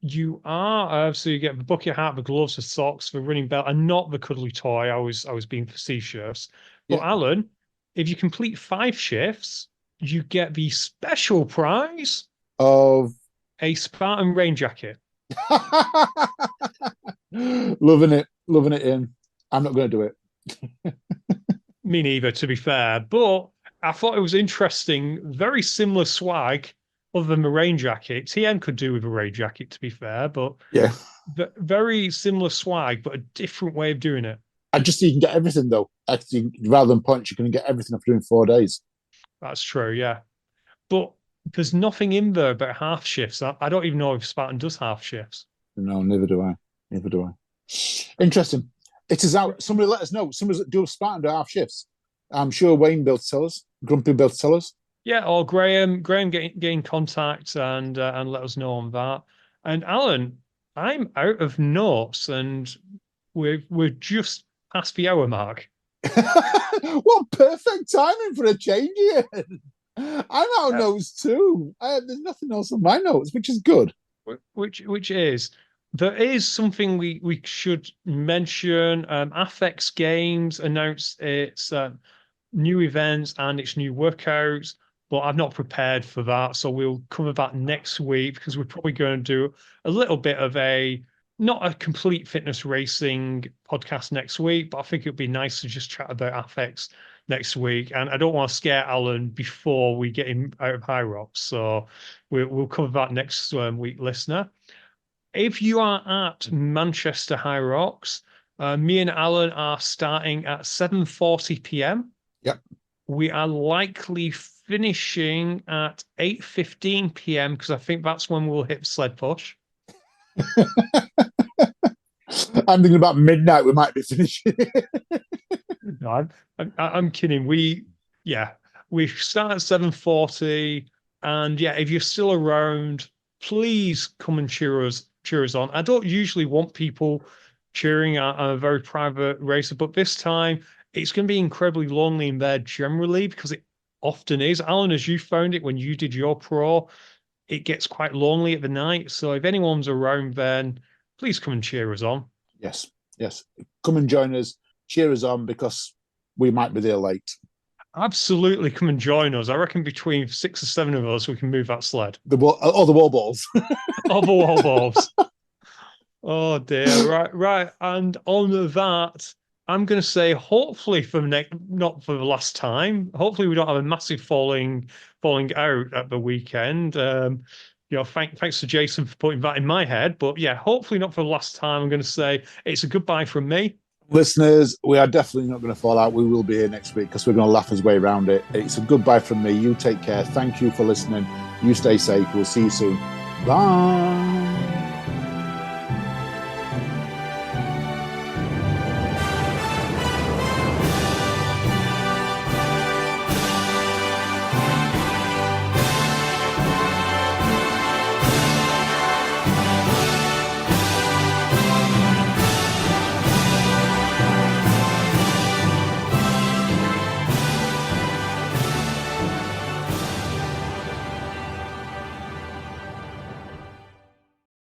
You are so you get the bucket hat, the gloves, the socks, the running belt, and not the cuddly toy. I was being facetious. But Alan, if you complete 5 shifts, you get the special prize of a Spartan rain jacket. Loving it, Ian. I'm not going to do it. Me neither, to be fair. But I thought it was interesting. Very similar swag. Other than the rain jacket, TM could do with a rain jacket, to be fair, but yeah, very similar swag, but a different way of doing it. I just you can get everything though. Actually, rather than points, you can get everything after doing 4 days. That's true, yeah. But there's nothing in there about half shifts. I don't even know if Spartan does half shifts. No, neither do I. Interesting. It is out. Somebody let us know. Somebody do Spartan do half shifts. I'm sure Wayne will tell us. Grumpy will tell us. Yeah, or Graham get in contact and let us know on that. And Alan, I'm out of notes, and we're just past the hour mark. What perfect timing for a change here! I'm out of notes too. There's nothing else on my notes, which is good. Which is there is something we should mention. Affex Games announced its new events and its new workouts. But I'm not prepared for that. So we'll cover that next week because we're probably going to do a little bit of not a complete fitness racing podcast next week, but I think it'd be nice to just chat about Affex next week. And I don't want to scare Alan before we get him out of High Rocks. So we'll cover that next week, listener. If you are at Manchester High Rocks, me and Alan are starting at 7:40 p.m. Yep. We are likely finishing at 8:15 p.m. because I think that's when we'll hit sled push. I'm thinking about midnight. We might be finishing. No, I'm kidding. We start at 7:40, and if you're still around, please come and cheer us on. I don't usually want people cheering. I'm a very private racer, but this time it's going to be incredibly lonely in there generally because it often is. Alan, as you found it when you did your pro, it gets quite lonely at the night. So if anyone's around, then please come and cheer us on. Yes. Come and join us. Cheer us on because we might be there late. Absolutely, come and join us. I reckon between 6 or 7 of us, we can move that sled. The wall balls. Or the wall balls. Oh dear. Right. And on that, I'm going to say, hopefully not for the last time. Hopefully, we don't have a massive falling out at the weekend. Thanks to Jason for putting that in my head. But yeah, hopefully not for the last time. I'm going to say it's a goodbye from me. Listeners, we are definitely not going to fall out. We will be here next week because we're going to laugh our way around it. It's a goodbye from me. You take care. Thank you for listening. You stay safe. We'll see you soon. Bye.